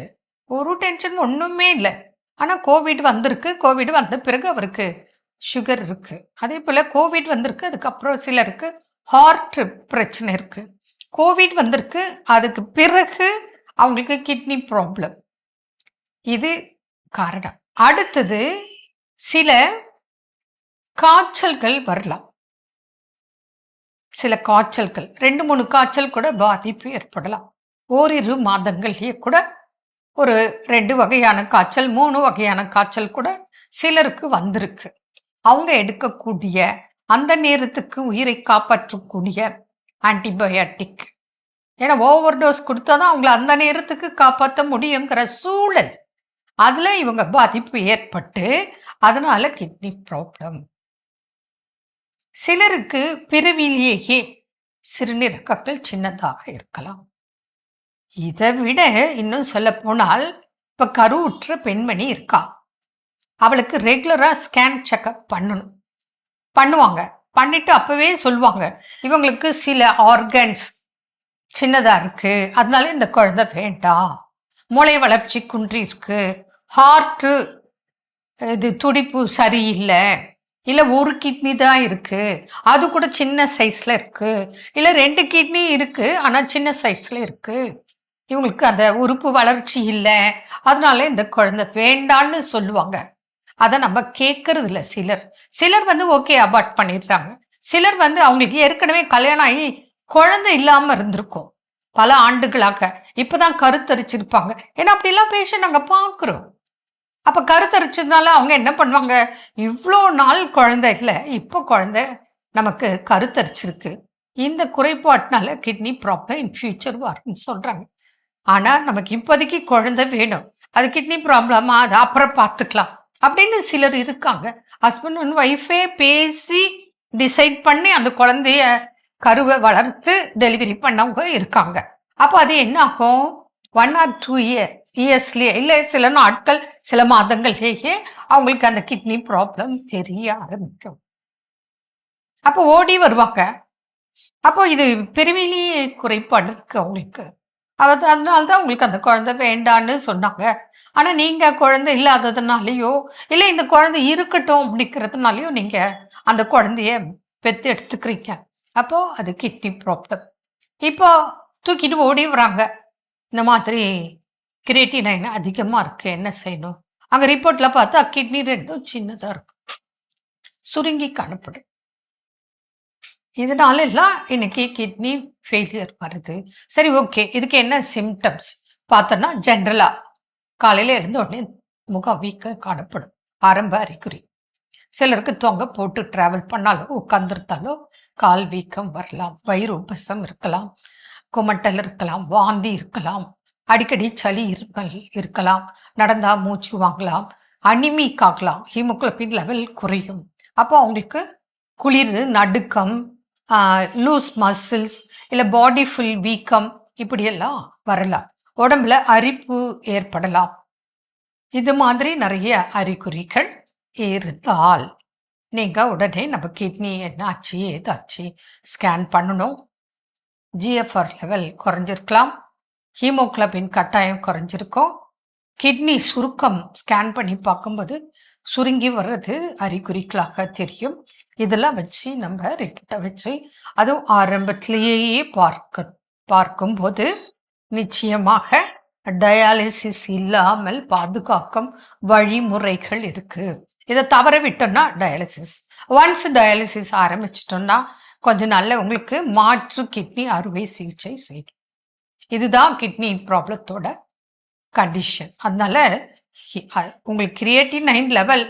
ஒரு டென்ஷன் ஒன்றுமே இல்லை. ஆனால் கோவிட் வந்திருக்கு, கோவிட் வந்த பிறகு அவருக்கு சுகர் இருக்குது. அதே போல் கோவிட் வந்திருக்கு, அதுக்கப்புறம் சிலருக்கு ஹார்ட் பிரச்சனை இருக்குது. கோவிட் வந்திருக்கு, அதுக்கு பிறகு அவங்களுக்கு கிட்னி ப்ராப்ளம். இது காரணம். அடுத்தது, சில காய்ச்சல்கள் வரலாம். சில காய்ச்சல்கள் 2-3 காய்ச்சல் கூட பாதிப்பு ஏற்படலாம். ஓரிரு மாதங்கள்லேயே கூட ஒரு 2 வகையான காய்ச்சல், 3 வகையான காய்ச்சல் கூட சிலருக்கு வந்திருக்கு. அவங்க எடுக்கக்கூடிய அந்த நேரத்துக்கு உயிரை காப்பாற்றக்கூடிய ஆன்டிபயோட்டிக், ஏன்னா ஓவர் டோஸ் கொடுத்தாதான் அவங்கள அந்த நேரத்துக்கு காப்பாற்ற முடியுங்கிற சூழல், அதில் இவங்க பாதிப்பு ஏற்பட்டு அதனால கிட்னி ப்ராப்ளம். சிலருக்கு பிறவிலேயே சிறுநீரகங்கள் சின்னதாக இருக்கலாம். இதை விட இன்னும் சொல்ல போனால், இப்போ கருவுற்ற பெண்மணி இருக்கா, அவளுக்கு ரெகுலராக ஸ்கேன் செக்அப் பண்ணுவாங்க. பண்ணிட்டு அப்பவே சொல்லுவாங்க இவங்களுக்கு சில ஆர்கன்ஸ் சின்னதா இருக்கு, அதனால இந்த குழந்தை வேண்டாம், மூளை வளர்ச்சி குன்றி இருக்கு, ஹார்ட்டு இது துடிப்பு சரியில்லை, இல்லை ஒரு கிட்னி தான் இருக்கு, அது கூட சின்ன சைஸ்ல இருக்கு, இல்லை 2 கிட்னி இருக்கு ஆனா சின்ன சைஸ்ல இருக்கு, இவங்களுக்கு அந்த உறுப்பு வளர்ச்சி இல்லை, அதனால இந்த குழந்தை வேண்டான்னு சொல்லுவாங்க. அதை நம்ம கேட்கறது இல்லை. சிலர் வந்து ஓகே அபார்ட் பண்ணிடுறாங்க. சிலர் வந்து அவங்களுக்கு ஏற்கனவே கல்யாணம் ஆகி குழந்தை இல்லாம இருந்திருக்கும் பல ஆண்டுகளாக, இப்பதான் கருத்தரிச்சிருப்பாங்க. ஏன்னா அப்படிலாம் பேஷண்ட் நாங்க பாக்குறோம். அப்ப கருத்தரிச்சதுனால அவங்க என்ன பண்ணுவாங்க, இவ்வளோ நாள் குழந்தை இல்லை, இப்போ குழந்தை நமக்கு கருத்தரிச்சிருக்கு, இந்த குறைபாட்டினால கிட்னி ப்ராப்ளம் இன் ஃபியூச்சர் வரும்னு சொல்றாங்க. ஆனா நமக்கு இப்போதைக்கு குழந்தை வேணும், அது கிட்னி ப்ராப்ளமா அது அப்புறம் பார்த்துக்கலாம் அப்படின்னு சிலர் இருக்காங்க. ஹஸ்பண்ட் அண்ட் ஒய்ஃபே பேசி டிசைட் பண்ணி அந்த குழந்தைய கருவை வளர்த்து டெலிவரி பண்ணவங்க இருக்காங்க. அப்போ அது என்ன ஆகும், 1 or 2 இயர்ஸ்லயே இல்லை சில நாட்கள் சில மாதங்கள்லேயே அவங்களுக்கு அந்த கிட்னி ப்ராப்ளம் தெரிய ஆரம்பிக்கும். அப்போ ஓடி வருவாங்க. அப்போ இது பெருவிலி குறைபாடு இருக்கு அவங்களுக்கு. அதனால்தான் உங்களுக்கு அந்த குழந்தை வேண்டான்னு சொன்னாங்க. ஆனா நீங்க குழந்தை இல்லாததுனாலயோ இல்லை இந்த குழந்தை இருக்கட்டும் அப்படிங்கிறதுனாலயோ நீங்க அந்த குழந்தைய பெத்து எடுத்துக்கிறீங்க. அப்போ அது கிட்னி ப்ராப்ளம். இப்போ தூக்கிட்டு ஓடி வராங்க, இந்த மாதிரி கிரியேட்டினைன் அதிகமா இருக்கு, என்ன செய்யணும்? அங்க ரிப்போர்ட்ல பார்த்தா கிட்னி 2 சின்னதா இருக்கு, சுருங்கி காணப்படும். இதனால எல்லாம் இன்னைக்கு கிட்னி ஃபெயிலியர் வருது. சரி, ஓகே, இதுக்கு என்ன சிம்டம்ஸ் பார்த்தோன்னா, ஜென்ரலா காலையில எழுந்த உடனே முகம் வீக்க காணப்படும், ஆரம்ப அறிகுறி. சிலருக்கு தொங்க போட்டு டிராவல் பண்ணாலோ உட்கார்ந்துருந்தாலோ கால் வீக்கம் வரலாம், வயிறு உபசம் இருக்கலாம், குமட்டல் இருக்கலாம், வாந்தி இருக்கலாம், அடிக்கடி சளி இருமல் இருக்கலாம், நடந்தா மூச்சு வாங்கலாம், அனிமிக் ஆகலாம், ஹீமோகுளோபின் லெவல் குறையும். அப்போ அவங்களுக்கு குளிர், நடுக்கம், லூஸ் மசில்ஸ், இல்லை பாடி ஃபுல் வீக்கம் இப்படியெல்லாம் வரலாம். உடம்புல அரிப்பு ஏற்படலாம். இது மாதிரி நிறைய அறிகுறிகள் இருந்தால் நீங்க உடனே நம்ம கிட்னி என்னாச்சு ஏதாச்சு ஸ்கேன் பண்ணணும். ஜிஎஃப்ஆர் லெவல் குறைஞ்சிருக்கலாம், ஹீமோகுளோபின் கட்டாயம் குறைஞ்சிருக்கும், கிட்னி சுருக்கம் ஸ்கேன் பண்ணி பார்க்கும்போது சுருங்கி வர்றது அறிகுறிகளாக தெரியும். இதெல்லாம் வச்சு நம்ம ரிப்போர்ட்டை வச்சு அதுவும் ஆரம்பத்திலேயே பார்க்கும்போது நிச்சயமாக டயாலிசிஸ் இல்லாமல் பாதுகாக்கும் வழிமுறைகள் இருக்கு. இதை தவற விட்டோம்னா டயாலிசிஸ், ஒன்ஸ் டயாலிசிஸ் ஆரம்பிச்சிட்டோம்னா கொஞ்ச நாள்ல உங்களுக்கு மாற்று கிட்னி அறுவை சிகிச்சை செய்யும். இதுதான் கிட்னி ப்ராப்ளத்தோட கண்டிஷன். அதனால உங்களுக்கு கிரியேட்டினைன் லெவல்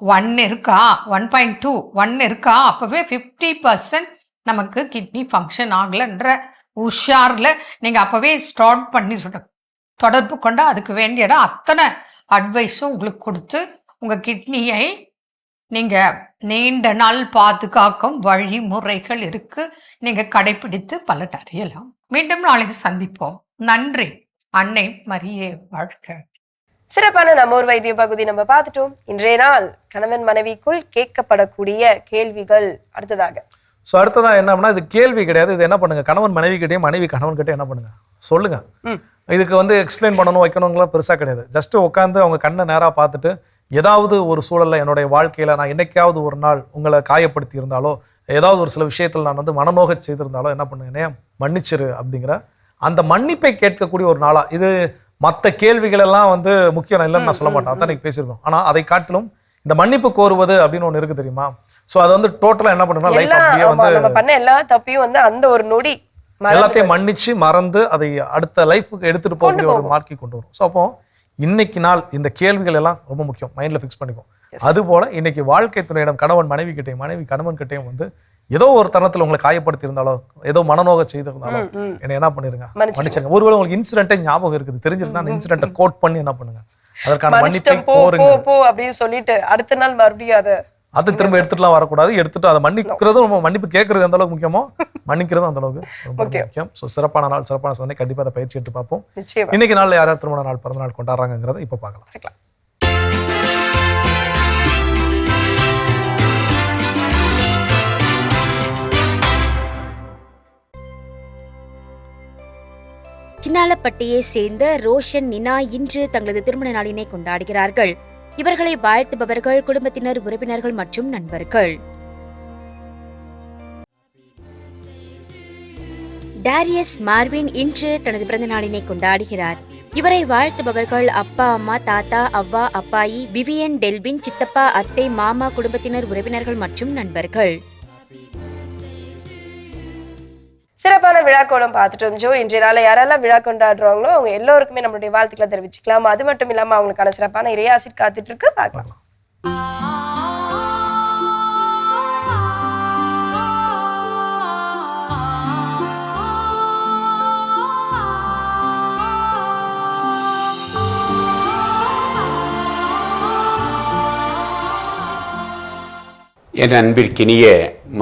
1 இருக்கா, 1.2, 1 இருக்கா, அப்பவே 50% நமக்கு கிட்னி ஃபங்க்ஷன் ஆகலைன்ற உஷாரில் நீங்கள் அப்போவே ஸ்டார்ட் பண்ணிடணும். தொடர்பு கொண்டா அதுக்கு வேண்டிய இடம் அத்தனை அட்வைஸும் உங்களுக்கு கொடுத்து உங்கள் கிட்னியை நீங்கள் நீண்ட நாள் பாதுகாக்கும் வழிமுறைகள் இருக்கு, நீங்கள் கடைபிடித்து பலன் அறியலாம். மீண்டும் நாளைக்கு சந்திப்போம். நன்றி. அன்னை மரியே வாழ்க. சிறப்பான நம்ம ஒரு வைத்திய பகுதி நம்ம பார்த்துட்டோம். இன்றைய நாள் கணவன் மனைவிக்குள் கேட்கப்படக்கூடிய கேள்விகள் அடுத்ததாக. ஸோ அடுத்ததான் என்ன அப்படின்னா, இது கேள்வி கிடையாது, இது என்ன பண்ணுங்க, கணவன் மனைவி கிட்டே, மனைவி கணவன் கிட்டே என்ன பண்ணுங்க சொல்லுங்க. இதுக்கு வந்து எக்ஸ்பிளைன் பண்ணணும் வைக்கணுங்களாம் பெருசாக கிடையாது. ஜஸ்ட் உட்காந்து அவங்க கண்ணை நேராக பார்த்துட்டு, ஏதாவது ஒரு சூழலில் என்னுடைய வாழ்க்கையில் நான் என்னைக்காவது ஒரு நாள் உங்களை காயப்படுத்தி இருந்தாலோ, ஏதாவது ஒரு சில விஷயத்தில் நான் வந்து மனநோக செய்திருந்தாலோ என்ன பண்ணுங்கன்னே மன்னிச்சிரு அப்படிங்கிற அந்த மன்னிப்பை கேட்கக்கூடிய ஒரு நாளா. இது மற்ற கேள்விகள் எல்லாம் வந்து முக்கியம் இல்லைன்னு நான் சொல்ல மாட்டேன், அதான் பேசியிருக்கோம். ஆனால் அதை காட்டிலும் இந்த மன்னிப்பு கோருவது அப்படின்னு ஒன்று இருக்கு தெரியுமா. ஸோ அது வந்து டோட்டலாக என்ன பண்ணுன்னா, லைஃப் அப்படியே வந்து பண்ண எல்லா தப்பையும் வந்து அந்த ஒரு நொடி எல்லாத்தையும் மன்னிச்சு மறந்து அதை அடுத்த லைஃபுக்கு எடுத்துட்டு போகக்கூடிய ஒரு மார்க்கை கொண்டு வரும். ஸோ அப்போ இன்னைக்கு நாள் இந்த கேள்விகள் எல்லாம் ரொம்ப முக்கியம், மைண்ட்ல ஃபிக்ஸ் பண்ணிக்கும். அதுபோல இன்னைக்கு வாழ்க்கை துணையிடம் கணவன் மனைவி கிட்டையும், மனைவி கணவன் கிட்டையும் வந்து ஏதோ ஒரு தருணத்தில் உங்களை காயப்படுத்தி இருந்தாலோ, ஏதோ மனநோக செய்திருந்தாலோ என்ன என்ன பண்ணிருங்க, மன்னிச்சிருங்க. ஒருவேளை உங்களுக்கு இன்சிடென்ட்டே ஞாபகம் இருக்குது, தெரிஞ்சிருக்குன்னா அந்த இன்சிடென்ட்டை கோட் பண்ணி என்ன பண்ணுங்க, அதற்கான மன்னிப்பை கோருங்க அப்படின்னு சொல்லிட்டு அடுத்த நாள் மறுபடியும் அது திரும்ப எடுத்துட்டுலாம் வரக்கூடாது. எடுத்துட்டு அதை மன்னிக்கிறதும் ரொம்ப, மன்னிப்பு கேட்கறது எந்த அளவுக்கு முக்கியமோ மன்னிக்கிறதும் அந்த அளவுக்கு ரொம்ப முக்கியம். ஸோ சிறப்பான நாள், சிறப்பான சந்தனை கண்டிப்பாக அதை பயிற்சி எடுத்து பார்ப்போம். இன்னைக்கு நாளில் யாராவது திருமண நாள், பிறந்த நாள் கொண்டாடுறாங்கிறத இப்போ பார்க்கலாம். சின்னாலப்பட்டியை சேர்ந்த ரோஷன் நினா இன்று தங்களது திருமண நாளினை கொண்டாடுகிறார்கள். இவர்களை வாழ்த்துபவர்கள் குடும்பத்தினர், உறவினர்கள் மற்றும் நண்பர்கள். டாரியஸ் மார்வின் இன்று தனது பிறந்த நாளினை கொண்டாடுகிறார். இவரை வாழ்த்துபவர்கள் அப்பா, அம்மா, தாத்தா, அவ்வா, அப்பாயி, விவியன், டெல்வின், சித்தப்பா, அத்தை, மாமா, குடும்பத்தினர், உறவினர்கள் மற்றும் நண்பர்கள். சிறப்பான விழாக்கோலம் பார்த்துட்டோம் ஜோ. இன்றைய நாளை யாரெல்லாம் விழா கொண்டாடுறாங்களோ அவங்க எல்லோருக்குமே நம்மளுடைய வாழ்த்துக்களை தெரிவிச்சுக்கலாம். அது மட்டும் இல்லாம அவங்களுக்கான சிறப்பான இறையாசிட் காத்துட்டு இருக்கு, பார்க்கலாம். என் அன்பிற்கினிய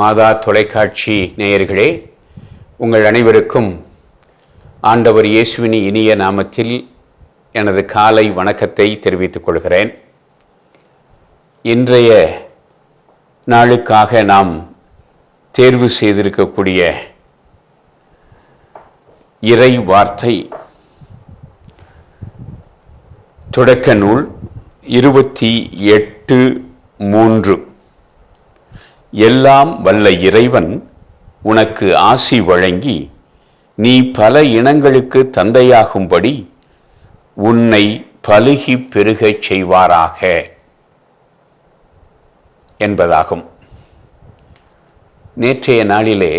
மாதா தொலைக்காட்சி நேயர்களே, உங்கள் அனைவருக்கும் ஆண்டவர் இயேசுவின் இனிய நாமத்தில் எனது காலை வணக்கத்தை தெரிவித்துக் கொள்கிறேன். இன்றைய நாளுக்காக நாம் தேர்வு செய்திருக்கக்கூடிய இறை வார்த்தை தொடக்க நூல் 28:3. எல்லாம் வல்ல இறைவன் உனக்கு ஆசி வழங்கி நீ பல இனங்களுக்கு தந்தையாகும்படி உன்னை பலுகி பெருகச் செய்வாராக என்பதாகும். நேற்றைய நாளிலே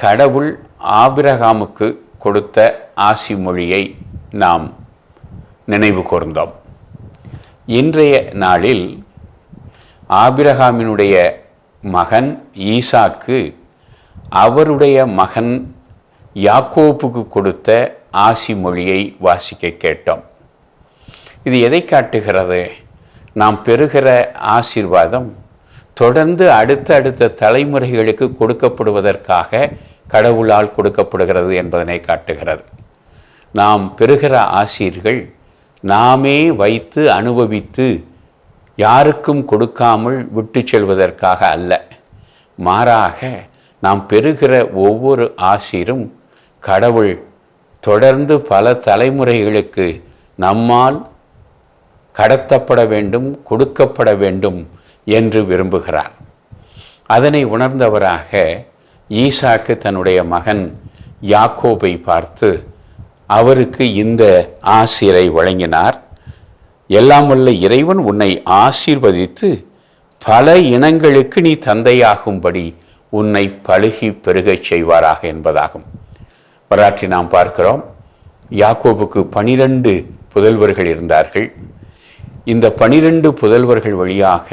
கடவுள் ஆபிரகாமுக்கு கொடுத்த ஆசி மொழியை நாம் நினைவு கூர்ந்தோம். இன்றைய நாளில் ஆபிரகாமினுடைய மகன் ஈசாக்கு அவருடைய மகன் யாக்கோபுக்கு கொடுத்த ஆசி மொழியை வாசிக்க கேட்டோம். இது எதை காட்டுகிறது? நாம் பெறுகிற ஆசீர்வாதம் தொடர்ந்து அடுத்த தலைமுறைகளுக்கு கொடுக்கப்படுவதற்காக கடவுளால் கொடுக்கப்படுகிறது என்பதனை காட்டுகிறது. நாம் பெறுகிற ஆசீர்கள் நாமே வைத்து அனுபவித்து யாருக்கும் கொடுக்காமல் விட்டு செல்வதற்காக அல்ல, மாறாக நாம் பெறுகிற ஒவ்வொரு ஆசீரும் கடவுள் தொடர்ந்து பல தலைமுறைகளுக்கு நம்மால் கடத்தப்பட வேண்டும், கொடுக்கப்பட வேண்டும் என்று விரும்புகிறார். அதனை உணர்ந்தவராக ஈசாக்கு தன்னுடைய மகன் யாக்கோபை பார்த்து அவருக்கு இந்த ஆசீரை வழங்கினார். எல்லாம் வல்ல இறைவன் உன்னை ஆசீர்வதித்து பல இனங்களுக்கு நீ தந்தையாகும்படி உன்னை பலுகி பெருகச் செய்வாராக என்பதாகும். வரலாற்றில் நாம் பார்க்கிறோம், யாக்கோபுக்கு 12 புதல்வர்கள் இருந்தார்கள். இந்த 12 புதல்வர்கள் வழியாக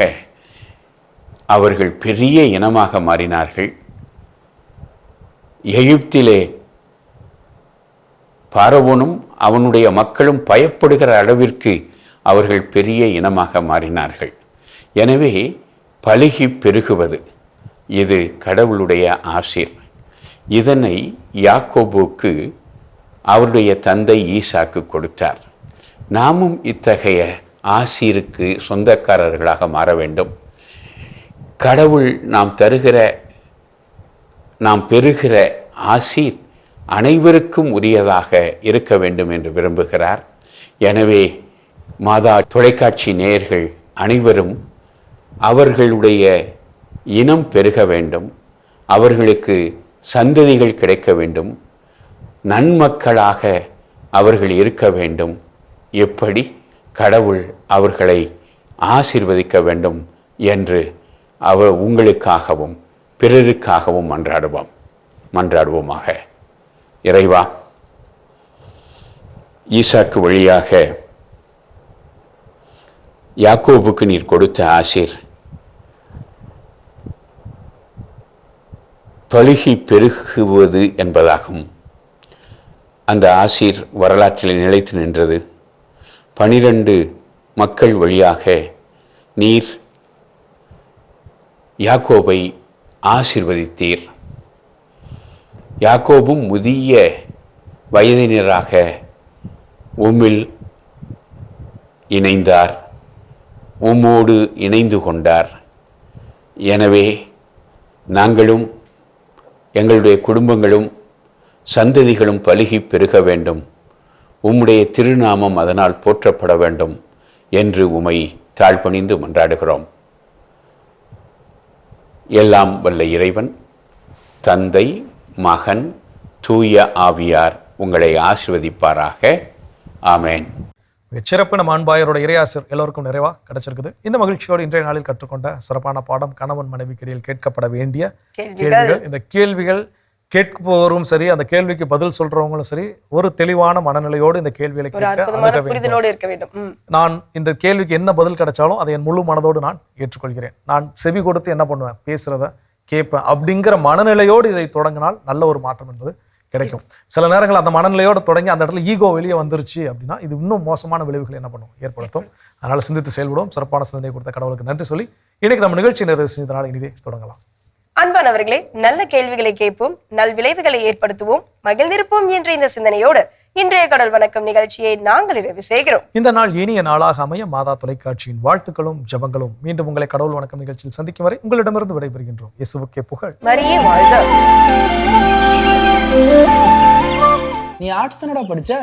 அவர்கள் பெரிய இனமாக மாறினார்கள். எகிப்திலே பார்வோனும் அவனுடைய மக்களும் பயப்படுகிற அளவிற்கு அவர்கள் பெரிய இனமாக மாறினார்கள். எனவே பலுகி பெருகுவது இது கடவுளுடைய ஆசீர். இதனை யாக்கோபுக்கு அவருடைய தந்தை ஈசாக்கு கொடுத்தார். நாமும் இத்தகைய ஆசீருக்கு சொந்தக்காரர்களாக மாற வேண்டும். கடவுள் நாம் பெறுகிற ஆசீர் அனைவருக்கும் உரியதாக இருக்க வேண்டும் என்று விரும்புகிறார். எனவே மாதா தொலைக்காட்சி நேயர்கள் அனைவரும் அவர்களுடைய இனம் பெருக வேண்டும், அவர்களுக்கு சந்ததிகள் கிடைக்க வேண்டும், நன்மக்களாக அவர்கள் இருக்க வேண்டும். எப்படி கடவுள் அவர்களை ஆசீர்வதிக்க வேண்டும் என்று உங்களுக்காகவும் பிறருக்காகவும் மன்றாடுவோமாக. இறைவா, ஈசாக்கு வழியாக யாக்கோபுக்கு நீர் கொடுத்த ஆசீர் பலுகி பெருகுவது என்பதாகும். அந்த ஆசீர் வரலாற்றில் நிலைத்து நின்றது. 12 மக்கள் வழியாக நீர் யாக்கோபை ஆசீர்வதித்தீர். யாக்கோபும் முதிய வயதினராக உம்மில் இணைந்தார், உம்மோடு இணைந்து கொண்டார். எனவே நாங்களும் எங்களுடைய குடும்பங்களும் சந்ததிகளும் பலுகி பெருக வேண்டும். உம்முடைய திருநாமம் அதனால் போற்றப்பட வேண்டும் என்று உமை தாழ்பணிந்து மன்றாடுகிறோம். எல்லாம் வல்ல இறைவன், தந்தை, மகன், தூய ஆவியார் உங்களை ஆசீர்வதிப்பாராக. ஆமென். சிறப்பு நம்ம அன்பாயரோட இறையாசிர் எல்லோருக்கும் நிறைவா கிடைச்சிருக்குது. இந்த மகிழ்ச்சியோடு இன்றைய நாளில் கற்றுக்கொண்ட சிறப்பான பாடம் கணவன் மனைவிக்கு இடையில் கேட்கப்பட வேண்டிய கேள்விகள். இந்த கேள்விகள் கேட்பவரும் சரி, அந்த கேள்விக்கு பதில் சொல்றவங்களும் சரி, ஒரு தெளிவான மனநிலையோடு இந்த கேள்விகளை இருக்க வேண்டும். நான் இந்த கேள்விக்கு என்ன பதில் கிடைச்சாலும் அதை என் முழு மனதோடு நான் ஏற்றுக்கொள்கிறேன். நான் செவி கொடுத்து என்ன பண்ணுவேன், பேசுறத கேட்பேன் அப்படிங்கிற மனநிலையோடு இதை தொடங்கினால் நல்ல ஒரு மாற்றம் என்பது கிடைக்கும். சில நேரங்கள் அந்த மனநிலையோடு தொடங்கி அந்த இடத்துல ஈகோ வெளியே வந்துருச்சு அப்படின்னா இது இன்னும் மோசமான விளைவுகளை என்ன பண்ணும், ஏற்படுத்தும். அதனால சிந்தித்து செயல்படும். சிறப்பான சிந்தனை கொடுத்த கடவுளுக்கு நன்றி சொல்லி இன்னைக்கு நம்ம நிகழ்ச்சி நிறைவு செஞ்சதுனால இனிதே தொடங்கலாம். அன்பானவர்களே, நல்ல கேள்விகளை கேட்போம், நல் விளைவுகளை ஏற்படுத்துவோம், மகிழ்ந்திருப்போம் என்ற இந்த சிந்தனையோடு இன்றைய கடல் வணக்கம் நிகழ்ச்சியை நாங்கள் நிறைவு செய்கிறோம். இந்த நாள் இனிய நாளாக அமைய மாதா தொலைக்காட்சியின் வாழ்த்துக்களும் ஜபங்களும். மீண்டும் உங்களை கடவுள் வணக்கம் நிகழ்ச்சியில் சந்திக்கும் வரை உங்களிடமிருந்து விடைபெறுகின்றோம். இயேசுவுக்கே புகழ். மரியே வாழ்க. நீ ஆர்ட்ஸ் தானடா படிச்ச,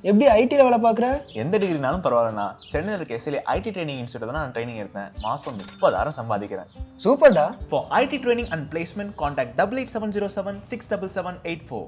எப்படி ஐடில வேலை பார்க்குற? எந்த டிகிரினாலும் பரவாயில்லண்ணா. சென்னையில் இருக்க எஸ்எல்ஏ ஐடி ட்ரைனிங் இன்ஸ்டியூட் தான் நான் ட்ரைனிங் எடுத்தேன். மாதம் 30,000 சம்பாதிக்கிறேன். சூப்பர்டா. For IT training and placement, contact 8870767784.